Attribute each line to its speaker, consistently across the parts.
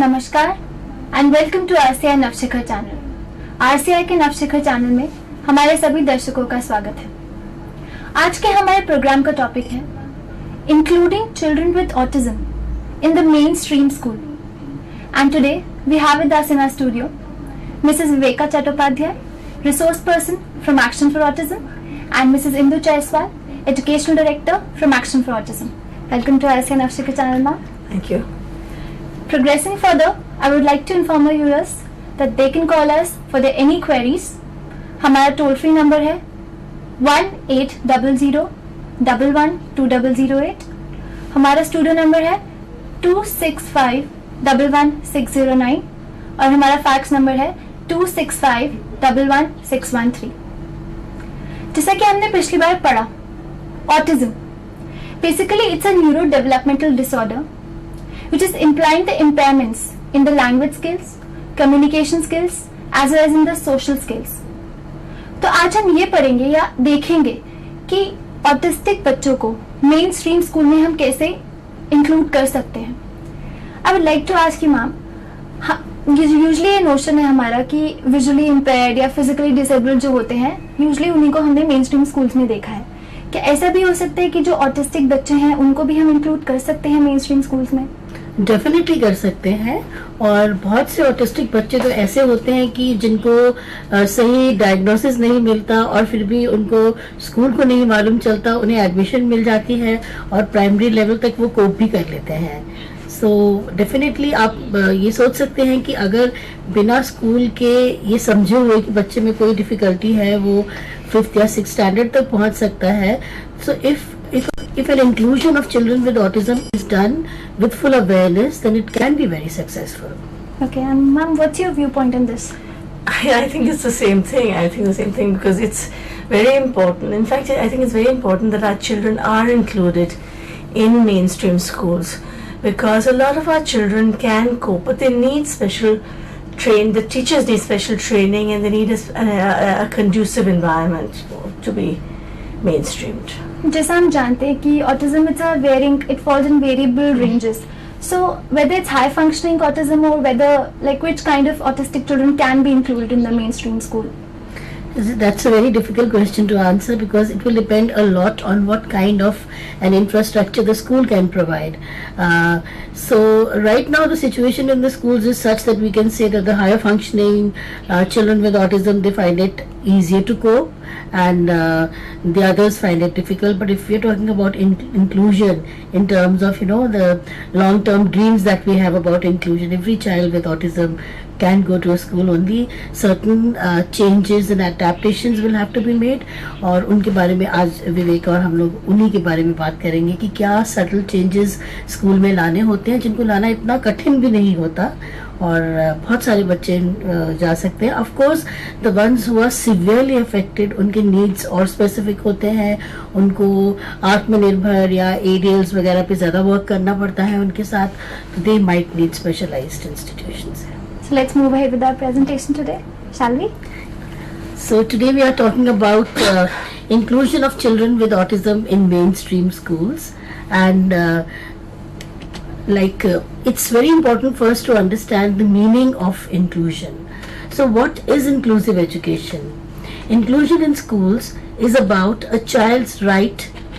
Speaker 1: नमस्कार and welcome to RCI Navshikhar channel. RCI के नवशिखर channel में हमारे सभी दर्शकों का स्वागत है। आज के हमारे प्रोग्राम का टॉपिक है including children with autism in the mainstream school and today we have with us in our studio Mrs Viveka Chattopadhyay, resource person from Action for Autism, and Mrs Indu Jaiswal, educational director from Action for Autism. Welcome to RCI Navshikhar channel, ma'am.
Speaker 2: Thank you.
Speaker 1: Progressing further, I would like to inform our viewers that they can call us for their any queries. हमारा toll free number है 1800112008। हमारा studio number है 26511609 और हमारा fax number है 26511613। जैसा कि हमने पिछली बार पढ़ा, autism basically it's a neurodevelopmental disorder which is implying the impairments in the language skills, communication skills as well as in the social skills. तो आज हम ये पढ़ेंगे या देखेंगे कि ऑटिस्टिक बच्चों को मेन स्ट्रीम स्कूल में हम कैसे इंक्लूड कर सकते हैं। I would like to ask you ma'am, usually ये नोशन है हमारा कि विजुअली इम्पेयर्ड या फिजिकली डिसेबल्ड जो होते हैं, यूजली उन्हीं को हमने मेन स्ट्रीम स्कूल्स में देखा है। क्या ऐसा भी हो सकता है कि जो ऑटिस्टिक बच्चे हैं उनको भी हम इंक्लूड कर सकते हैं मेन स्ट्रीम स्कूल्स में?
Speaker 2: डेफिनेटली कर सकते हैं। और बहुत से ऑटिस्टिक बच्चे तो ऐसे होते हैं कि जिनको सही डायग्नोसिस नहीं मिलता और फिर भी उनको स्कूल को नहीं मालूम चलता, उन्हें एडमिशन मिल जाती है और प्राइमरी लेवल तक वो कोप भी कर लेते हैं। सो डेफिनेटली आप ये सोच सकते हैं कि अगर बिना स्कूल के ये समझे हुए कि बच्चे में कोई डिफिकल्टी है, वो 5th या 6th स्टैंडर्ड तक पहुंच सकता है। सो if an inclusion of children with autism is done with full awareness, then it can be very successful.
Speaker 1: Okay, and ma'am, what's your viewpoint on this?
Speaker 3: I think it's the same thing. I think the same thing because it's very important. In fact, I think it's very important that our children are included in mainstream schools because a lot of our children can cope, but they need special the teachers need special training and they need a conducive environment to be mainstreamed.
Speaker 1: जैसा हम जानते हैं कि autism it falls in variable ranges. So whether it's high functioning autism or whether like which kind of autistic children can be included in the mainstream school?
Speaker 2: That's a very difficult question to answer because it will depend a lot on what kind of an infrastructure the school can provide. So right now the situation in the schools is such that we can say that the higher functioning children with autism, they find it easier to cope and the others find it difficult. But if we're talking about inclusion in terms of the long-term dreams that we have about inclusion, every child with autism can go to a school, only certain changes and adaptations will have to be made. और उनके बारे में आज विवेक और हम लोग उन्हीं के बारे में बात करेंगे कि क्या सटल चेंजेस स्कूल में लाने होते हैं जिनको लाना इतना कठिन भी नहीं होता और बहुत सारे बच्चे जा सकते हैं। Of course the ones who are severely affected, उनके नीड्स और स्पेसिफिक होते हैं, उनको आत्मनिर्भर या एडीएल्स वगैरह पे ज़्यादा वर्क करना पड़ता है उनके साथ, they might need specialised institutions.
Speaker 1: So let's move ahead with our presentation today, shall we?
Speaker 2: So today we are talking about inclusion of children with autism in mainstream schools, and it's very important for us to understand the meaning of inclusion. So what is inclusive education? Inclusion in schools is about a child's right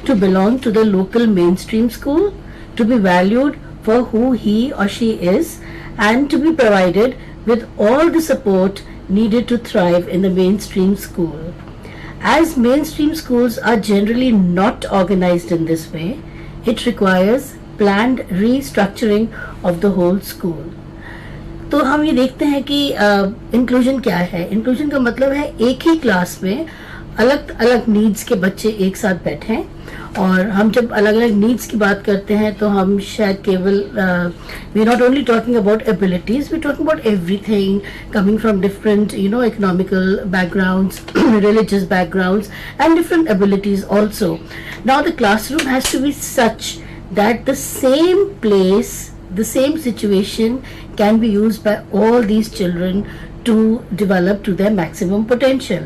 Speaker 2: to belong to the local mainstream school, to be valued for who he or she is, and to be provided with all the support needed to thrive in the mainstream school. As mainstream schools are generally not organized in this way, it requires planned restructuring of the whole school. तो हम ये देखते हैं कि inclusion क्या है। Inclusion का मतलब है एक ही क्लास में अलग अलग नीड्स के बच्चे एक साथ बैठें, और हम जब अलग अलग नीड्स की बात करते हैं तो हम शायद केवल we not only talking about abilities, we talking about everything coming from different economical backgrounds, religious backgrounds, and different abilities also. Now the classroom has to be such that the same place, the same situation can be used by all these children to develop to their maximum potential.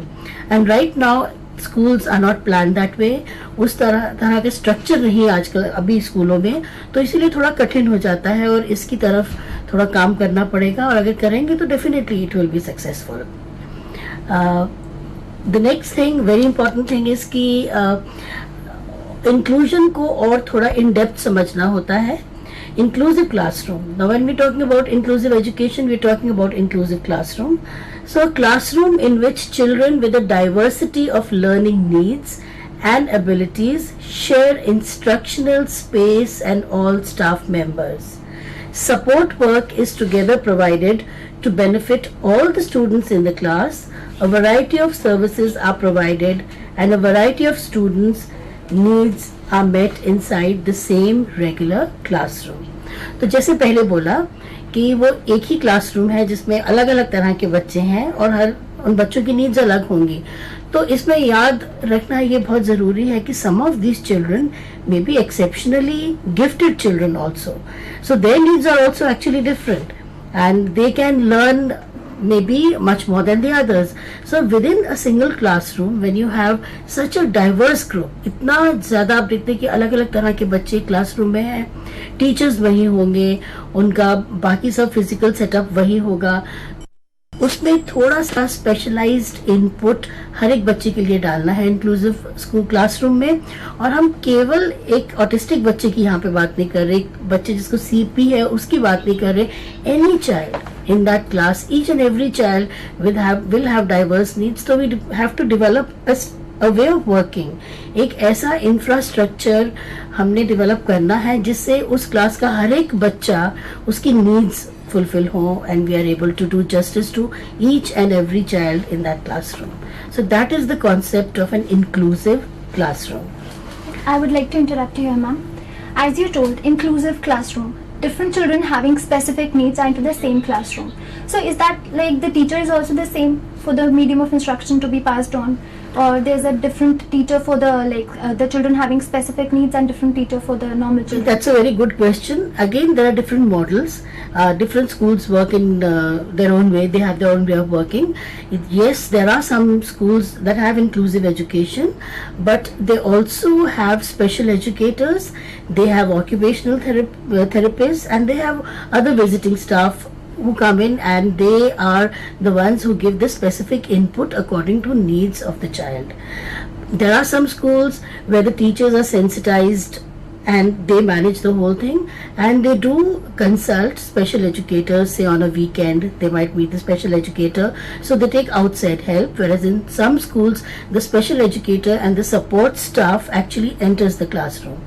Speaker 2: And right now schools are not planned that way. उस तरह के structure नहीं आजकल अभी स्कूलों में, तो इसीलिए थोड़ा कठिन हो जाता है और इसकी तरफ थोड़ा काम करना पड़ेगा, और अगर करेंगे तो definitely it will be successful. The next thing, very important thing is कि इंक्लूजन को और थोड़ा इन डेप्थ समझना होता है. Inclusive classroom. Now when we're talking about inclusive education, we're talking about inclusive classroom. So a classroom in which children with a diversity of learning needs and abilities share instructional space and all staff members. Support work is together provided to benefit all the students in the class. A variety of services are provided and a variety of students' needs are met inside the same regular classroom. तो जैसे पहले बोला कि वो एक ही classroom है जिसमें अलग अलग तरह के बच्चे हैं और हर उन बच्चों की नीड्स अलग होंगी. तो इसमें याद रखना ये बहुत ज़रूरी है कि some of these children may be exceptionally gifted children also. So their needs are also actually different and they can learn maybe much more than the others. So within a single classroom, when you have such a diverse group, इतना ज़्यादा आप देखते हैं कि अलग अलग तरह के बच्चे क्लासरूम में हैं, टीचर्स वही होंगे, उनका बाकी सब फिजिकल सेटअप वही होगा, उसमें थोड़ा सा स्पेशलाइज्ड इनपुट हर एक बच्चे के लिए डालना है इंक्लूसिव स्कूल क्लासरूम में. और हम केवल एक ऑटिस्टिक बच्चे की यहाँ पे बात नहीं कर रहे, एक बच्चे जिसको सीपी है उसकी बात नहीं कर रहे. Any child in that class, each and every child will have diverse needs, so we have to develop a way of working. एक ऐसा इंफ्रास्ट्रक्चर हमने डेवलप करना है जिससे उस क्लास का हर एक बच्चा उसकी नीड्स fulfill हो and we are able to do justice to each and every child in that classroom. So that is the concept of an inclusive classroom.
Speaker 1: I would like to interrupt you here, ma'am. As you told, inclusive classroom. Different children having specific needs are into the same classroom. So is that like the teacher is also the same for the medium of instruction to be passed on, or there's a different teacher for the the children having specific needs and different teacher for the normal children?
Speaker 2: That's a very good question. Again, there are different models. Different schools work in their own way. They have their own way of working. Yes, there are some schools that have inclusive education, but they also have special educators. They have occupational therapists, and they have other visiting staff who come in, and they are the ones who give the specific input according to needs of the child. There are some schools where the teachers are sensitized and they manage the whole thing, and they do consult special educators. Say on a weekend they might meet the special educator, so they take outside help, whereas in some schools the special educator and the support staff actually enters the classroom.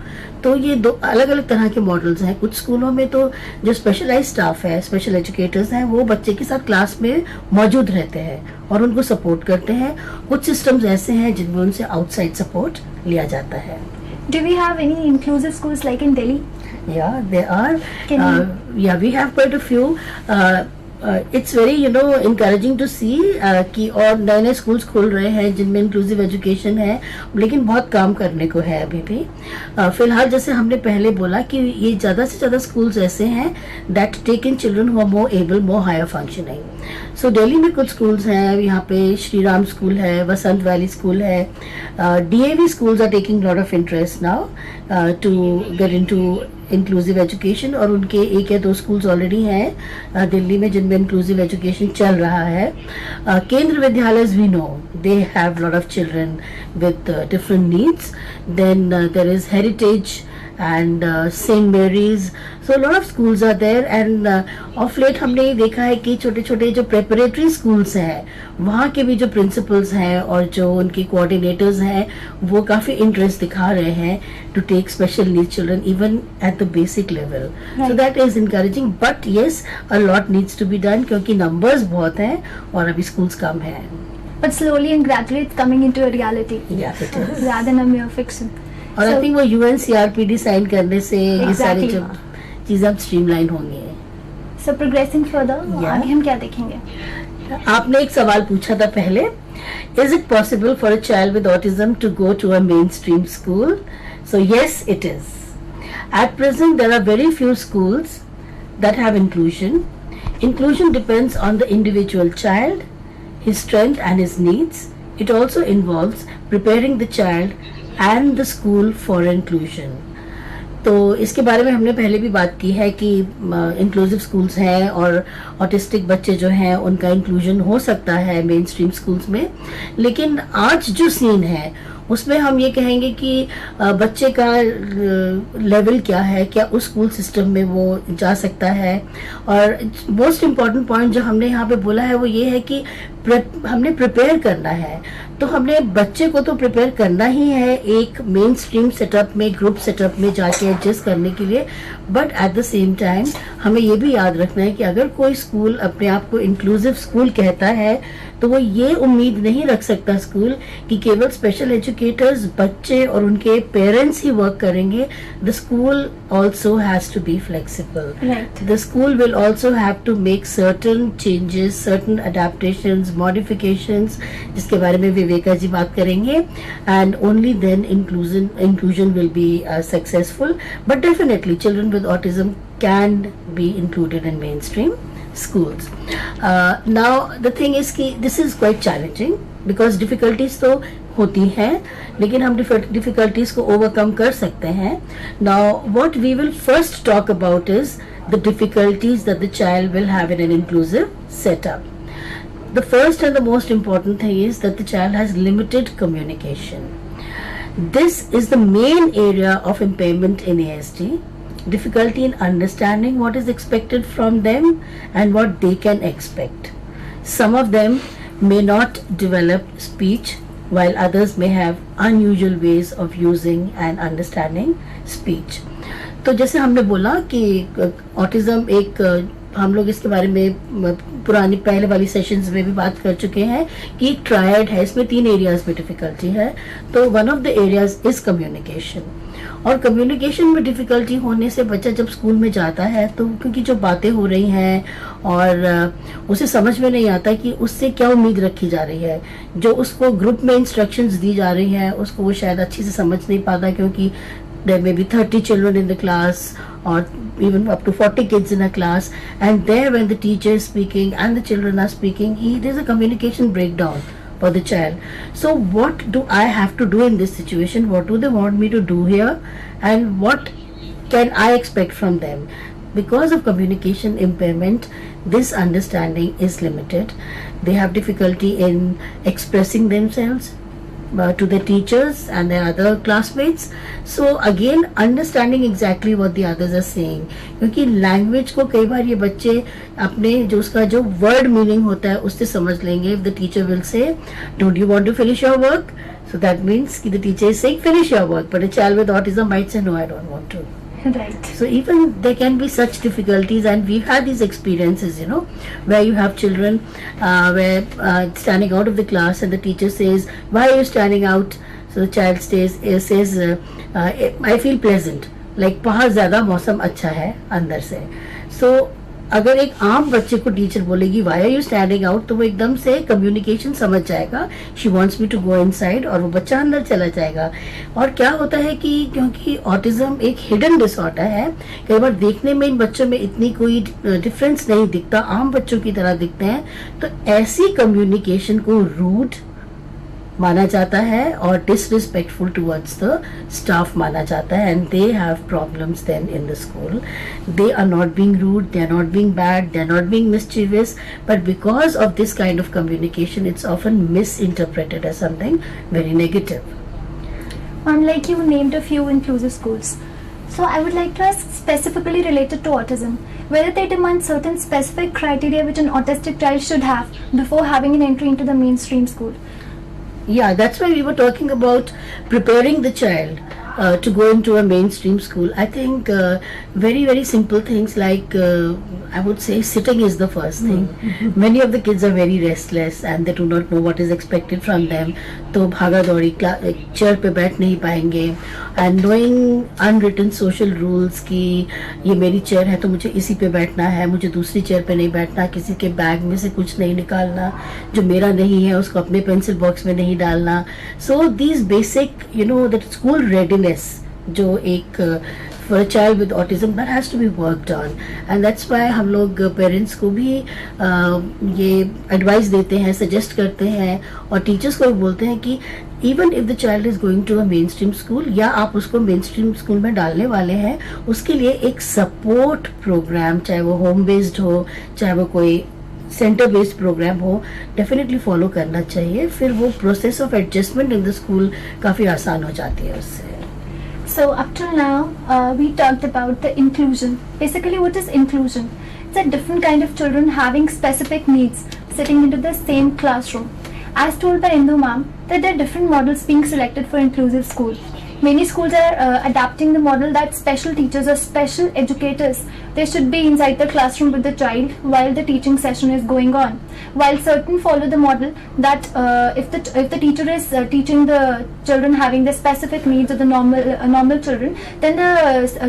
Speaker 2: तो ये दो अलग अलग तरह के models हैं. कुछ स्कूलों में तो जो स्पेशलाइज स्टाफ है, स्पेशल एजुकेटर्स हैं, वो बच्चे के साथ क्लास में मौजूद रहते हैं और उनको सपोर्ट करते हैं. कुछ सिस्टम्स ऐसे हैं जिनमें उनसे आउटसाइड सपोर्ट लिया जाता है.
Speaker 1: Do we have any inclusive schools like in Delhi?
Speaker 2: Yeah, there are. Yeah, we have quite a few. It's very encouraging to see कि और नए नए स्कूल्स खुल रहे हैं जिनमें इंक्लूसिव एजुकेशन है, लेकिन बहुत काम करने को है अभी भी. फिलहाल जैसे हमने पहले बोला कि ये ज़्यादा से ज़्यादा स्कूल्स ऐसे हैं that take in children who are more able, more higher functioning. So Delhi में कुछ स्कूल्स हैं, यहाँ पे श्री राम स्कूल है, वसंत वैली स्कूल है. DAV schools are taking lot of interest now to get into inclusive education, और उनके एक या दो स्कूल्स ऑलरेडी हैं दिल्ली में जिनमें इंक्लूसिव एजुकेशन चल रहा है. Kendra Vidyalaya we know they have lot of children with different needs. Then there is heritage and St. Mary's. So a lot of schools are there, and of late हमने ये देखा है कि छोटे छोटे जो preparatory schools हैं वहाँ के भी जो principals हैं और जो उनके coordinators हैं वो काफ़ी interest दिखा रहे हैं to take special needs children even at the basic level. Right. So that is encouraging, but yes, a lot needs to be done क्योंकि numbers बहुत हैं और अभी schools कम हैं.
Speaker 1: But slowly and gradually it's coming into a reality.
Speaker 2: Yeah, it is.
Speaker 1: Rather than a mere fiction.
Speaker 2: और I think वो UNCRPD sign करने से ये सारी जो चीज़ें अब स्ट्रीमलाइन होंगी.
Speaker 1: So progressing further, आगे हम क्या देखेंगे?
Speaker 2: आपने एक सवाल पूछा था पहले, is it possible for a child with autism to go to a mainstream school? So yes, it is. At present, there are very few schools that have inclusion. Inclusion depends on the individual child, his strength and his needs. It also involves preparing the child and the school for inclusion. तो इसके बारे में हमने पहले भी बात की है कि इंक्लूसिव स्कूल्स हैं और ऑटिस्टिक बच्चे जो हैं उनका इंक्लूजन हो सकता है मेन स्ट्रीम स्कूल्स में, लेकिन आज जो सीन है उसमें हम ये कहेंगे कि बच्चे का लेवल क्या है, क्या उस स्कूल सिस्टम में वो जा सकता है। और मोस्ट इम्पॉर्टेंट पॉइंट जो हमने यहाँ पे बोला है वो ये है कि हमने प्रिपेयर करना है, तो हमने बच्चे को तो प्रिपेयर करना ही है एक मेन स्ट्रीम सेटअप में, ग्रुप सेटअप में जाके एडजस्ट करने के लिए, but at the same time हमें ये भी याद रखना है कि अगर कोई स्कूल अपने आप को इंक्लूसिव स्कूल कहता है तो वो ये उम्मीद नहीं रख सकता स्कूल कि केवल स्पेशल एजुकेटर्स, बच्चे और उनके पेरेंट्स ही वर्क करेंगे। The school also has to be flexible.
Speaker 1: Right.
Speaker 2: The school will also have to make certain changes, certain adaptations, modifications, जिसके बारे में विवेका जी बात करेंगे, and only then inclusion will be successful. But definitely children with autism can be included in mainstream schools. Now the thing is कि this is quite challenging because difficulties तो होती हैं, लेकिन हम डिफिकल्टीज को ओवरकम कर सकते हैं. Now what we will first talk about is the difficulties that the child will have in an inclusive setup. The first and the most important thing is that the child has limited communication. This is the main area of impairment in ASD. Difficulty in understanding what is expected from them and what they can expect. Some of them may not develop speech, while others may have unusual ways of using and understanding speech. तो जैसे हमने बोला कि autism एक, हम लोग इसके बारे में पुरानी पहले वाली सेशंस में भी बात कर चुके हैं कि एक ट्रायड है, इसमें 3 एरियाज में डिफिकल्टी है. तो one of the areas is communication. और कम्युनिकेशन में डिफिकल्टी होने से बच्चा जब स्कूल में जाता है तो क्योंकि जो बातें हो रही हैं और उसे समझ में नहीं आता कि उससे क्या उम्मीद रखी जा रही है, जो उसको ग्रुप में इंस्ट्रक्शंस दी जा रही हैं उसको वो शायद अच्छी से समझ नहीं पाता, क्योंकि there may be 30 children in the class or even up to 40 kids in a class, and there when the teacher is speaking and the children are speaking, there's a communication breakdown for the child. So what do I have to do in this situation? What do they want me to do here, and what can I expect from them? Because of communication impairment, this understanding is limited. They have difficulty in expressing themselves to their teachers and their other classmates. So again, understanding exactly what the others are saying, क्योंकि language को कई बार ये बच्चे अपने जो उसका जो word meaning होता है उससे समझ लेंगे. If the teacher will say, "Don't you want to finish your work?" So that means कि the teacher is saying, "Finish your work," but a child with autism might say, "No, I don't want to."
Speaker 1: Right.
Speaker 2: So even there can be such difficulties, and we've had these experiences, where you have children where standing out of the class and the teacher says, "Why are you standing out?" So the child says, "I feel pleasant." Like बहुत ज़्यादा मौसम अच्छा है अंदर से. So अगर एक आम बच्चे को टीचर बोलेगी "Why are you standing out?" तो वो एकदम से कम्युनिकेशन समझ जाएगा, "She wants me to go inside," और वो बच्चा अंदर चला जाएगा. और क्या होता है कि क्योंकि ऑटिज्म एक हिडन डिसऑर्डर है, कई बार देखने में इन बच्चों में इतनी कोई डिफरेंस नहीं दिखता, आम बच्चों की तरह दिखते हैं, तो ऐसी कम्युनिकेशन को रूड माना जाता है और डिसरिस्पेक्टफुल टुवर्ड्स द स्टाफ माना जाता है, and they have problems then in the school. They are not being rude, they are not being bad, they are not being मिस्chievous, but because of this kind of communication it's often misinterpreted as something very negative.
Speaker 1: Like you named a few inclusive schools, so I would like to ask, specifically related to autism, whether they demand certain specific criteria which an autistic child should have before having an entry into the mainstream school.
Speaker 2: Yeah, that's why we were talking about preparing the child to go into a mainstream school. I think very, very simple things like I would say sitting is the first thing. Many of the kids are very restless and they do not know what is expected from them. तो भागा दौड़ी chair पे बैठ नहीं पाएंगे. And knowing unwritten social rules कि ये मेरी चेयर है तो मुझे इसी पे बैठना है, मुझे दूसरी चेयर पे नहीं बैठना, किसी के बैग में से कुछ नहीं निकालना, जो मेरा नहीं है उसको अपने पेंसिल बॉक्स में नहीं डालना. So these basic, that school readiness जो एक for a child with autism, that has to be worked on, and that's why हम लोग parents को भी ये advice देते हैं, suggest करते हैं, और teachers को भी बोलते हैं कि even if the child is going to a mainstream school, या आप उसको mainstream school में डालने वाले हैं, उसके लिए एक support program, चाहे वो home based हो, चाहे वो कोई सेंटर बेस्ड प्रोग्राम हो, डेफिनेटली फॉलो करना चाहिए. फिर वो process of adjustment in the school काफ़ी आसान हो जाती है उससे.
Speaker 1: So up till now, we talked about the inclusion. Basically, what is inclusion? It's a different kind of children having specific needs sitting into the same classroom. As told by Indu ma'am, that there are different models being selected for inclusive school. Many schools are adapting the model that special teachers or special educators, they should be inside the classroom with the child while the teaching session is going on. While certain follow the model that if the teacher is teaching the children having the specific needs of the normal children, then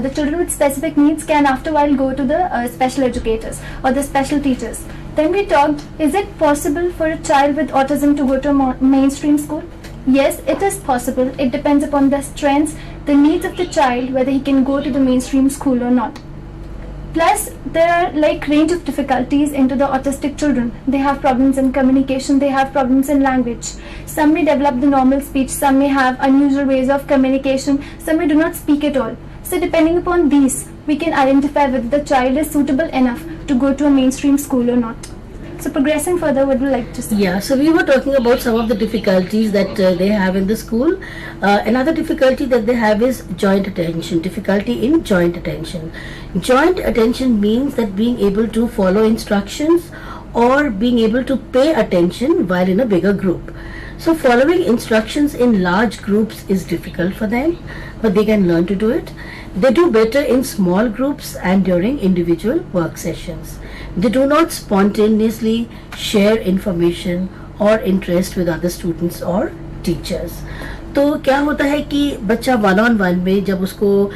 Speaker 1: the children with specific needs can after a while go to the special educators or the special teachers. Then we talked, is it possible for a child with autism to go to a mainstream school? Yes, it is possible. It depends upon the strengths, the needs of the child, whether he can go to the mainstream school or not. Plus, there are like range of difficulties into the autistic children. They have problems in communication, they have problems in language. Some may develop the normal speech, some may have unusual ways of communication, some may do not speak at all. So depending upon these, we can identify whether the child is suitable enough to go to a mainstream school or not. So progressing further, what would you like to say?
Speaker 2: Yeah, so we were talking about some of the difficulties that they have in the school. Another difficulty that they have is joint attention, difficulty in joint attention. Joint attention means that being able to follow instructions or being able to pay attention while in a bigger group. So following instructions in large groups is difficult for them, but they can learn to do it. They do better in small groups and during individual work sessions. They do not spontaneously share information or interest with other students or teachers. तो क्या होता है कि बच्चा one on one में जब उसको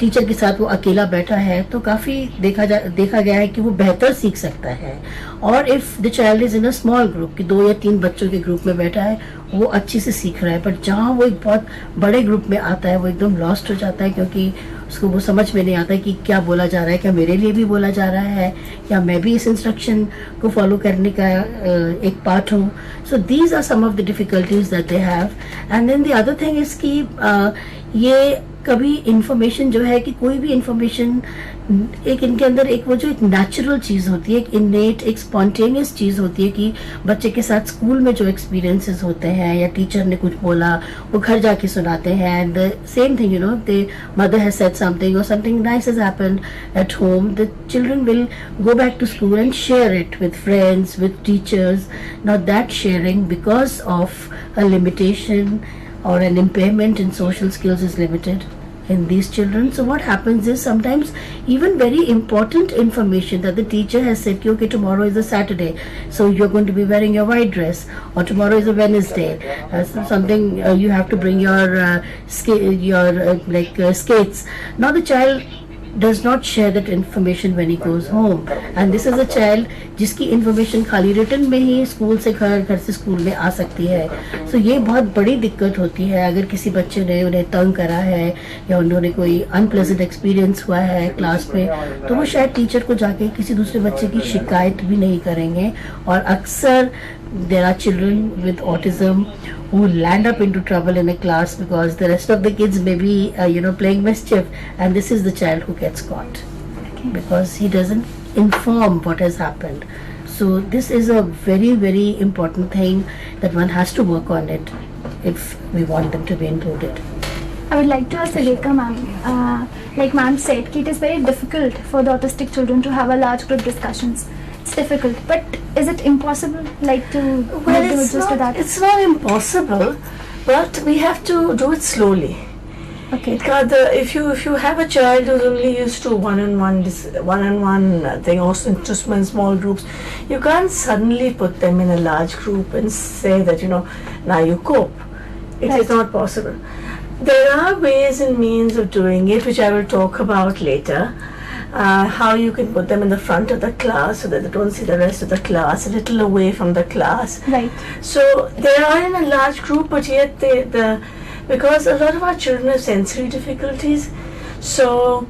Speaker 2: teacher के साथ वो अकेला बैठा है तो काफ़ी देखा गया है कि वो बेहतर सीख सकता है. और if the child is in a small group कि 2 या 3 बच्चों के ग्रुप में बैठा है वो अच्छे से सीख रहा है, पर जहाँ वो एक बहुत बड़े ग्रुप में आता है वो एकदम लॉस्ट हो जाता है क्योंकि उसको वो समझ में नहीं आता है कि क्या बोला जा रहा है, क्या मेरे लिए भी बोला जा रहा है या मैं भी इस इंस्ट्रक्शन को फॉलो करने का एक पार्ट हूँ. So these are some of the difficulties that they have. And then the other thing is कि ये कभी इंफॉर्मेशन जो है कि कोई भी इंफॉर्मेशन एक इनके अंदर एक वो जो एक नेचुरल चीज़ होती है, एक इनेट एक स्पॉन्टेनियस चीज़ होती है कि बच्चे के साथ स्कूल में जो एक्सपीरियंसेस होते हैं या टीचर ने कुछ बोला वो घर जाके सुनाते हैं. And the same thing, you know, the mother has said something और something nice has happened at home, the children will go back to school and share it with friends, with teachers. Not that sharing because of a limitation or an impairment in social skills is limited in these children. So what happens is sometimes even very important information that the teacher has said, okay, tomorrow is a Saturday, so you're going to be wearing your white dress, or tomorrow is a Wednesday, something you have to bring your skates. Now the child does not share that information when he goes home, and this is a child जिसकी information खाली written में ही school से घर से school में आ सकती है. So ये बहुत बड़ी दिक्कत होती है अगर किसी बच्चे ने उन्हें तंग करा है या उन्होंने कोई अनप्लेजेंट एक्सपीरियंस हुआ है क्लास में, तो वो शायद टीचर को जाके किसी दूसरे बच्चे की शिकायत भी नहीं करेंगे. और अक्सर there are children with autism who land up into trouble in a class because the rest of the kids may be playing mischief, and this is the child who gets caught because he doesn't inform what has happened. So this is a very, very important thing that one has to work on it if we want them to be included.
Speaker 1: I would like to ask Rekha ma'am, like ma'am said, it is very difficult for the autistic children to have a large group discussions. It's difficult, but is it impossible, like to adjust to that?
Speaker 3: It's not impossible, but we have to do it slowly.
Speaker 1: Okay.
Speaker 3: Because if you have a child who's only used to one-on-one thing, or just in small groups, you can't suddenly put them in a large group and say that now you cope. It is not possible. There are ways and means of doing it, which I will talk about later. How you can put them in the front of the class so that they don't see the rest of the class, a little away from the class.
Speaker 1: Right.
Speaker 3: So they are in a large group, but yet because a lot of our children have sensory difficulties, So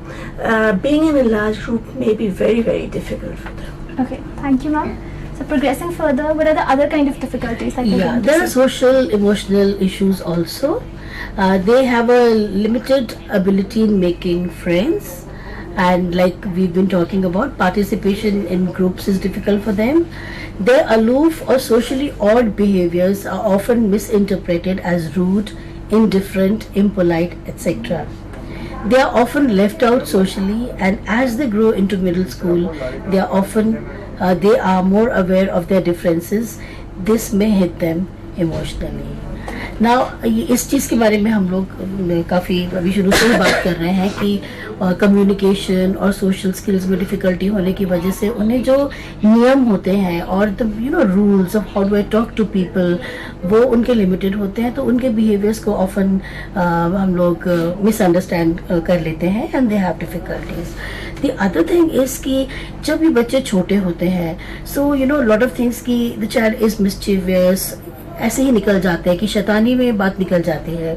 Speaker 3: being in a large group may be very, very difficult for them.
Speaker 1: Okay, thank you, ma'am. So progressing further, what are the other kind of difficulties that
Speaker 2: Yeah, there are social emotional issues also. They have a limited ability in making friends, and like we've been talking about, participation in groups is difficult for them. Their aloof or socially odd behaviors are often misinterpreted as rude, indifferent, impolite, etc. They are often left out socially, and as they grow into middle school, they are more aware of their differences. This may hit them emotionally. Now इस चीज़ के बारे में हम लोग काफ़ी अभी शुरू से ही बात कर रहे हैं कि कम्युनिकेशन और सोशल स्किल्स में डिफ़िकल्टी होने की वजह से उन्हें जो नियम होते हैं और the rules of how do I talk to people वो उनके लिमिटेड होते हैं, तो उनके बिहेवियर्स को ऑफन हम लोग मिसअंडरस्टैंड कर लेते हैं and they have difficulties. The other thing is कि जब ये बच्चे छोटे होते हैं, सो लॉट ऑफ थिंग्स की द चाइल्ड इज़ मिस्चीवियस, ऐसे ही निकल जाते हैं कि शैतानी में बात निकल जाती है.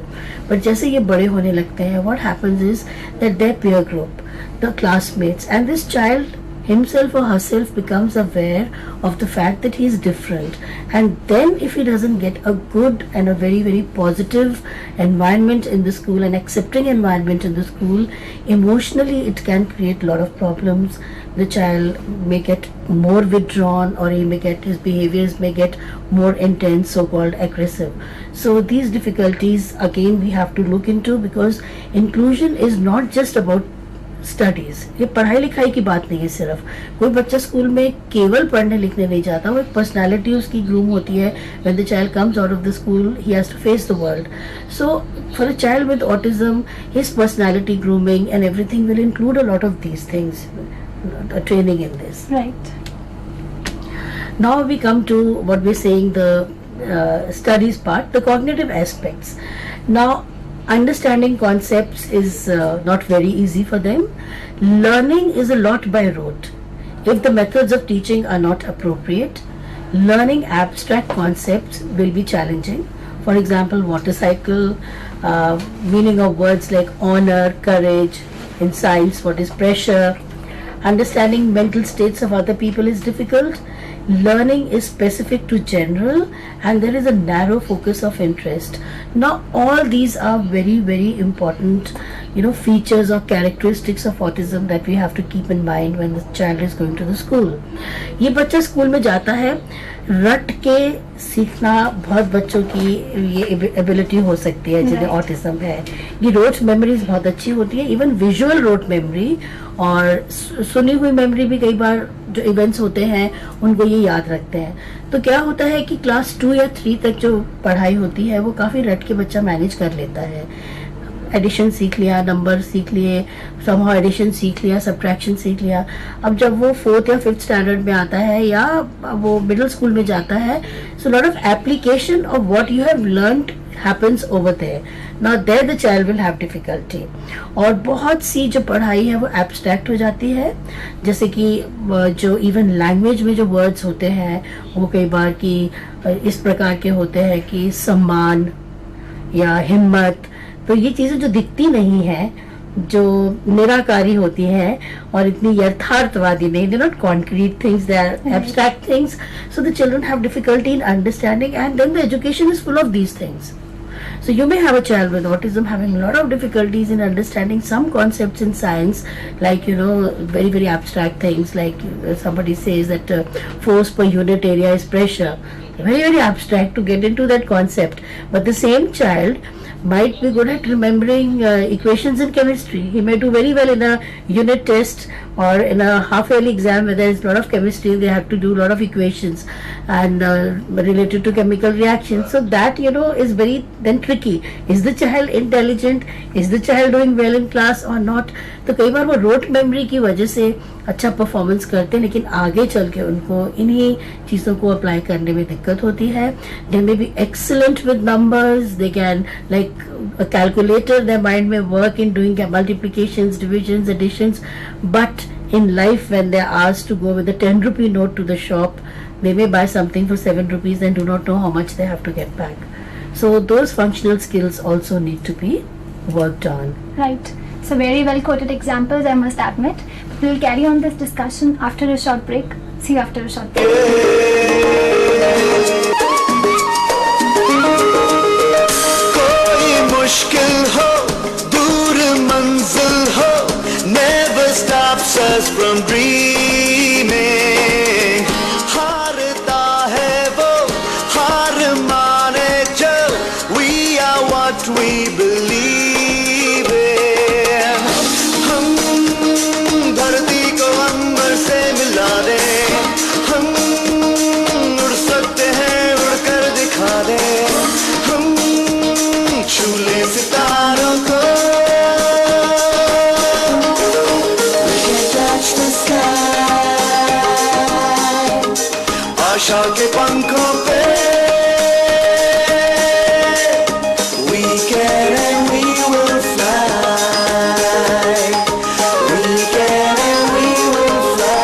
Speaker 2: बट जैसे ये बड़े होने लगते हैं, what happens is that their peer group, the classmates and this child himself or herself becomes aware of the fact that he is different, and then if he doesn't get a good and a very, very positive environment in the school, an accepting environment in the school, emotionally it can create a lot of problems. The child may get more withdrawn, or his behaviors may get more intense, so-called aggressive. So these difficulties again we have to look into, because inclusion is not just about studies. ये पढ़ाई लिखाई की बात नहीं है सिर्फ. कोई बच्चा स्कूल में केवल पढ़ने लिखने नहीं जाता, वो एक पर्सनालिटी उसकी ग्रूम होती है. When the child comes out of the school he has to face the world. So for a child with autism, his personality grooming and everything will include a lot of these things, training in this.
Speaker 1: Right.
Speaker 2: Now we come to what we're saying, the studies part, the cognitive aspects. Now understanding concepts is not very easy for them. Learning is a lot by rote. If the methods of teaching are not appropriate, learning abstract concepts will be challenging. For example, water cycle, meaning of words like honor, courage. In science, what is pressure? Understanding mental states of other people is difficult. Learning is specific to general, and there is a narrow focus of interest. Now all these are very, very important features or characteristics of autism that we have to keep in mind when the child is going to the school. ये बच्चा school में जाता है, रट के सीखना बहुत बच्चों की ये एबिलिटी हो सकती है जिन्हें ऑटिज्म है. ये रोट मेमोरीज बहुत अच्छी होती है, इवन विजुअल रोट मेमोरी और सुनी हुई मेमोरी भी कई बार जो इवेंट्स होते हैं उनको ये याद रखते हैं. तो क्या होता है कि क्लास 2 या 3 तक जो पढ़ाई होती है वो काफ़ी रट के बच्चा मैनेज कर लेता है. एडिशन सीख लिया, नंबर सीख लिए, समहाउ एडिशन सीख लिया, सब्ट्रैक्शन सीख लिया. अब जब वो 4th या 5th स्टैंडर्ड में आता है या वो मिडिल स्कूल में जाता है, so lot of application of what you have learned happens over there. Now there the child will have difficulty. और बहुत सी जो पढ़ाई है वो abstract हो जाती है. जैसे कि जो even language में जो words होते हैं वो कई बार की इस प्रकार के होते हैं कि सम्मान या हिम्मत. तो ये चीज़ें जो दिखती नहीं है, जो निराकारी होती है और इतनी यथार्थवादी नहीं, they're not concrete things, they are abstract things. So the children have difficulty in understanding, and then the education is full of these things. So you may have a child with autism having a lot of difficulties in understanding some concepts in science, like very, very abstract things, like somebody says that force per unit area is pressure. Very, very abstract to get into that concept. But the same child might be good at remembering equations in chemistry. He may do very well in a unit test or in a half-yearly exam where there is a lot of chemistry. They have to do a lot of equations and related to chemical reactions. So that is very then tricky. Is the child intelligent? Is the child doing well in class or not? तो कई बार वो road memory की वजह से अच्छा performance करते हैं, लेकिन आगे चल के उनको इन्हीं चीज़ों को अप्लाई करने में दिक्कत होती है. They may be excellent with numbers, they can like a calculator, their mind may work in doing multiplications, divisions, additions, but in life when they are asked to go with a 10 rupee note to the shop, they may buy something for 7 rupees and do not know how much they have to get back. So those functional skills also need to be worked on.
Speaker 1: Right. So very well quoted examples, I must admit. But we'll carry on this discussion after a short break. See you after a short break.
Speaker 4: कोई मुश्किल हो, दूर मंजिल हो, never stops us from dreaming. हारता है वो, हार माने चल, we are what we believe in. हम धरती को अंबर से मिला दें, हम उड़ सकते हैं, उड़कर दिखा दें, हम छू ले सितारों को. We can touch the sky. आशा के पंखों पे we can and we will fly. We can and we will fly.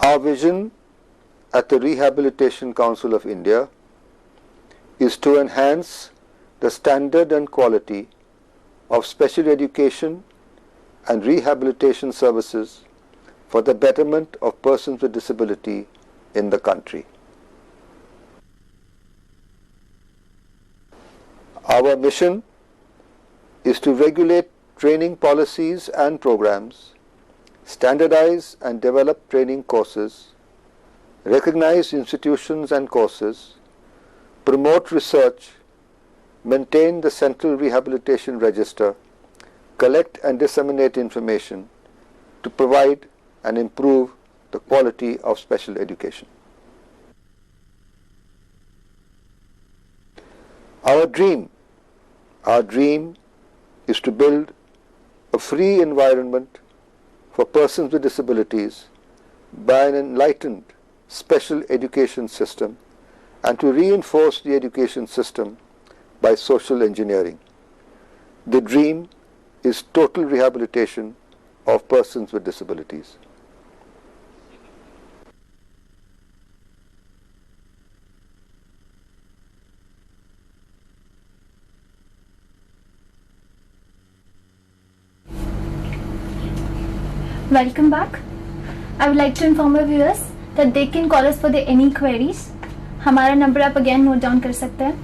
Speaker 5: Our vision at the Rehabilitation Council of India is to enhance the standard and quality of special education and rehabilitation services for the betterment of persons with disability in the country. Our mission is to regulate training policies and programs, standardize and develop training courses, recognize institutions and courses, promote research, maintain the Central Rehabilitation Register, collect and disseminate information to provide and improve the quality of special education. Our dream is to build a free environment for persons with disabilities by an enlightened special education system and to reinforce the education system by social engineering. The dream is total rehabilitation of persons with disabilities.
Speaker 1: Welcome back. I would like to inform our viewers that they can call us for their any queries. हमारा number आप again note down कर सकते हैं.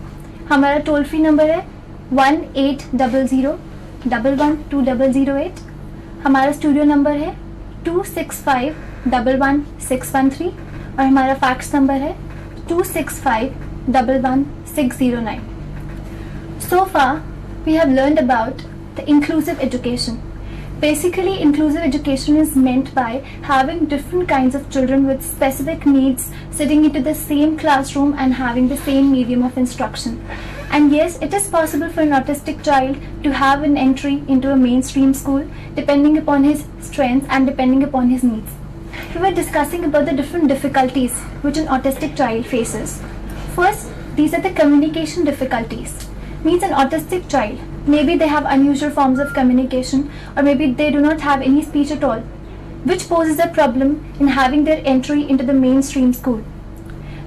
Speaker 1: हमारा toll free number है 1800112008. हमारा studio number है 26511613 और हमारा फैक्स नंबर है 26511609. So far, we have learned about the inclusive education. Basically, inclusive education is meant by having different kinds of children with specific needs sitting into the same classroom and having the same medium of instruction. And yes, it is possible for an autistic child to have an entry into a mainstream school depending upon his strengths and depending upon his needs. We were discussing about the different difficulties which an autistic child faces. First, these are the communication difficulties. Means an autistic child, maybe they have unusual forms of communication or maybe they do not have any speech at all, which poses a problem in having their entry into the mainstream school.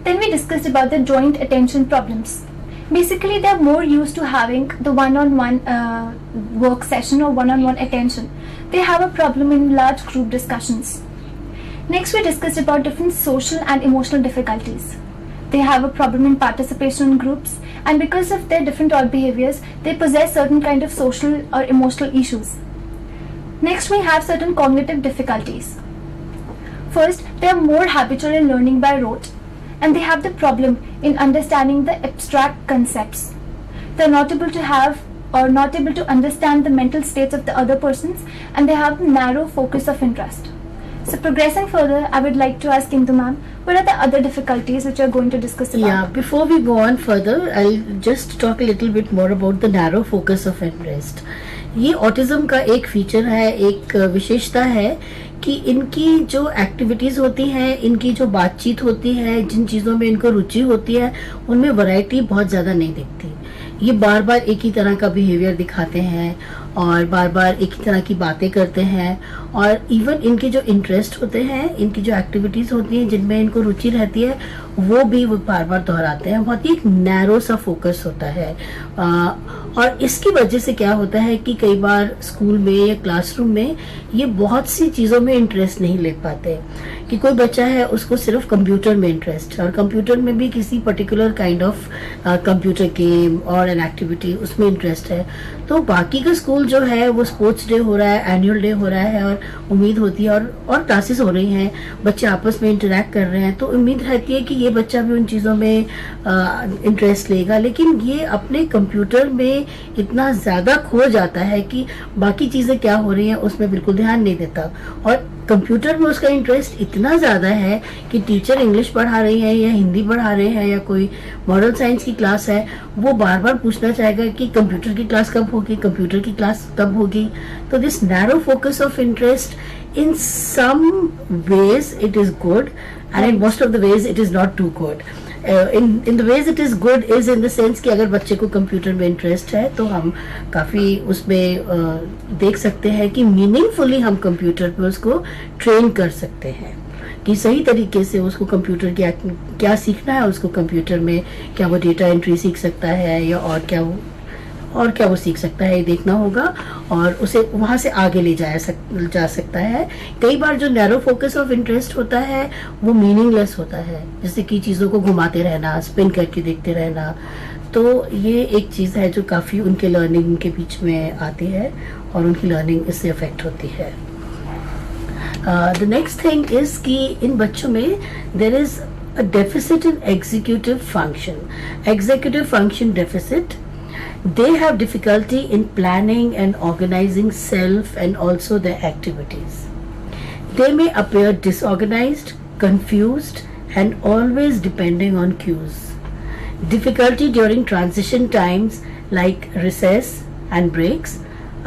Speaker 1: Then we discussed about the joint attention problems. Basically, they are more used to having the one-on-one work session or one-on-one attention. They have a problem in large group discussions. Next, we discussed about different social and emotional difficulties. They have a problem in participation in groups, and because of their different odd behaviors, they possess certain kind of social or emotional issues. Next, we have certain cognitive difficulties. First, they are more habitual in learning by rote, and they have the problem in understanding the abstract concepts. They are not able to have or not able to understand the mental states of the other persons, and they have narrow focus of interest. So progressing further, I would like to ask Indu ma'am, what are the other difficulties which you are going to discuss about?
Speaker 2: Yeah, before we go on further, I'll just talk a little bit more about the narrow focus of interest. ये autism का एक feature है, एक विशेषता है कि इनकी जो एक्टिविटीज़ होती हैं, इनकी जो बातचीत होती है, जिन चीज़ों में इनको रुचि होती है, उनमें वैरायटी बहुत ज़्यादा नहीं दिखती. ये बार बार एक ही तरह का बिहेवियर दिखाते हैं और बार बार एक ही तरह की बातें करते हैं, और इवन इनके जो इंटरेस्ट होते हैं, इनकी जो एक्टिविटीज़ होती हैं जिनमें इनको रुचि रहती है, वो भी वो बार बार दोहराते हैं। बहुत ही एक नैरो सा फोकस होता है। और इसकी वजह से क्या होता है कि कई बार स्कूल में या क्लासरूम में ये बहुत सी चीज़ों में इंटरेस्ट नहीं ले पाते। कि कोई बच्चा है उसको सिर्फ कंप्यूटर में इंटरेस्ट है, और कंप्यूटर में भी किसी particular kind of computer game और एन एक्टिविटी उसमें इंटरेस्ट है, तो बाकी का स्कूल जो है वो स्पोर्ट्स डे हो रहा है, एनुअल डे हो रहा है, और उम्मीद होती है और क्लासेस हो रही हैं, बच्चे आपस में इंटरेक्ट कर रहे हैं, तो उम्मीद रहती है कि ये बच्चा भी उन चीज़ों में इंटरेस्ट लेगा। लेकिन ये अपने कंप्यूटर में इतना ज़्यादा खो जाता है कि बाकी चीज़ें क्या हो रही हैं उसमें बिल्कुल ध्यान नहीं देता, और कंप्यूटर में उसका इंटरेस्ट इतना ज़्यादा है कि टीचर इंग्लिश पढ़ा रही है या हिंदी पढ़ा रहे हैं या कोई मॉरल साइंस की क्लास है, वो बार बार पूछना चाहेगा कि कंप्यूटर की क्लास कब होगी, कंप्यूटर की क्लास कब होगी। तो this narrow focus of interest in some ways it is good, and in most of the ways it is not too good. In the ways it is good is in the sense कि अगर बच्चे को computer में interest है तो हम काफ़ी उसमें देख सकते हैं कि मीनिंगफुली हम कंप्यूटर पे उसको ट्रेन कर सकते हैं कि सही तरीके से उसको कंप्यूटर क्या सीखना है, उसको कंप्यूटर में क्या वो डेटा एंट्री सीख सकता है या और क्या वो सीख सकता है, ये देखना होगा, और उसे वहाँ से आगे ले जा सकता है। कई बार जो नैरो फोकस ऑफ इंटरेस्ट होता है वो मीनिंगलेस होता है, जैसे कि चीज़ों को घुमाते रहना, स्पिन करके देखते रहना, तो ये एक चीज़ है जो काफ़ी उनके लर्निंग के बीच में आती है और उनकी लर्निंग इससे अफेक्ट होती है। द नेक्स्ट थिंग इज़ कि इन बच्चों में there is a deficit in executive function deficit. They have difficulty in planning and organizing self and also their activities. They may appear disorganized, confused, and always depending on cues. Difficulty during transition times like recess and breaks,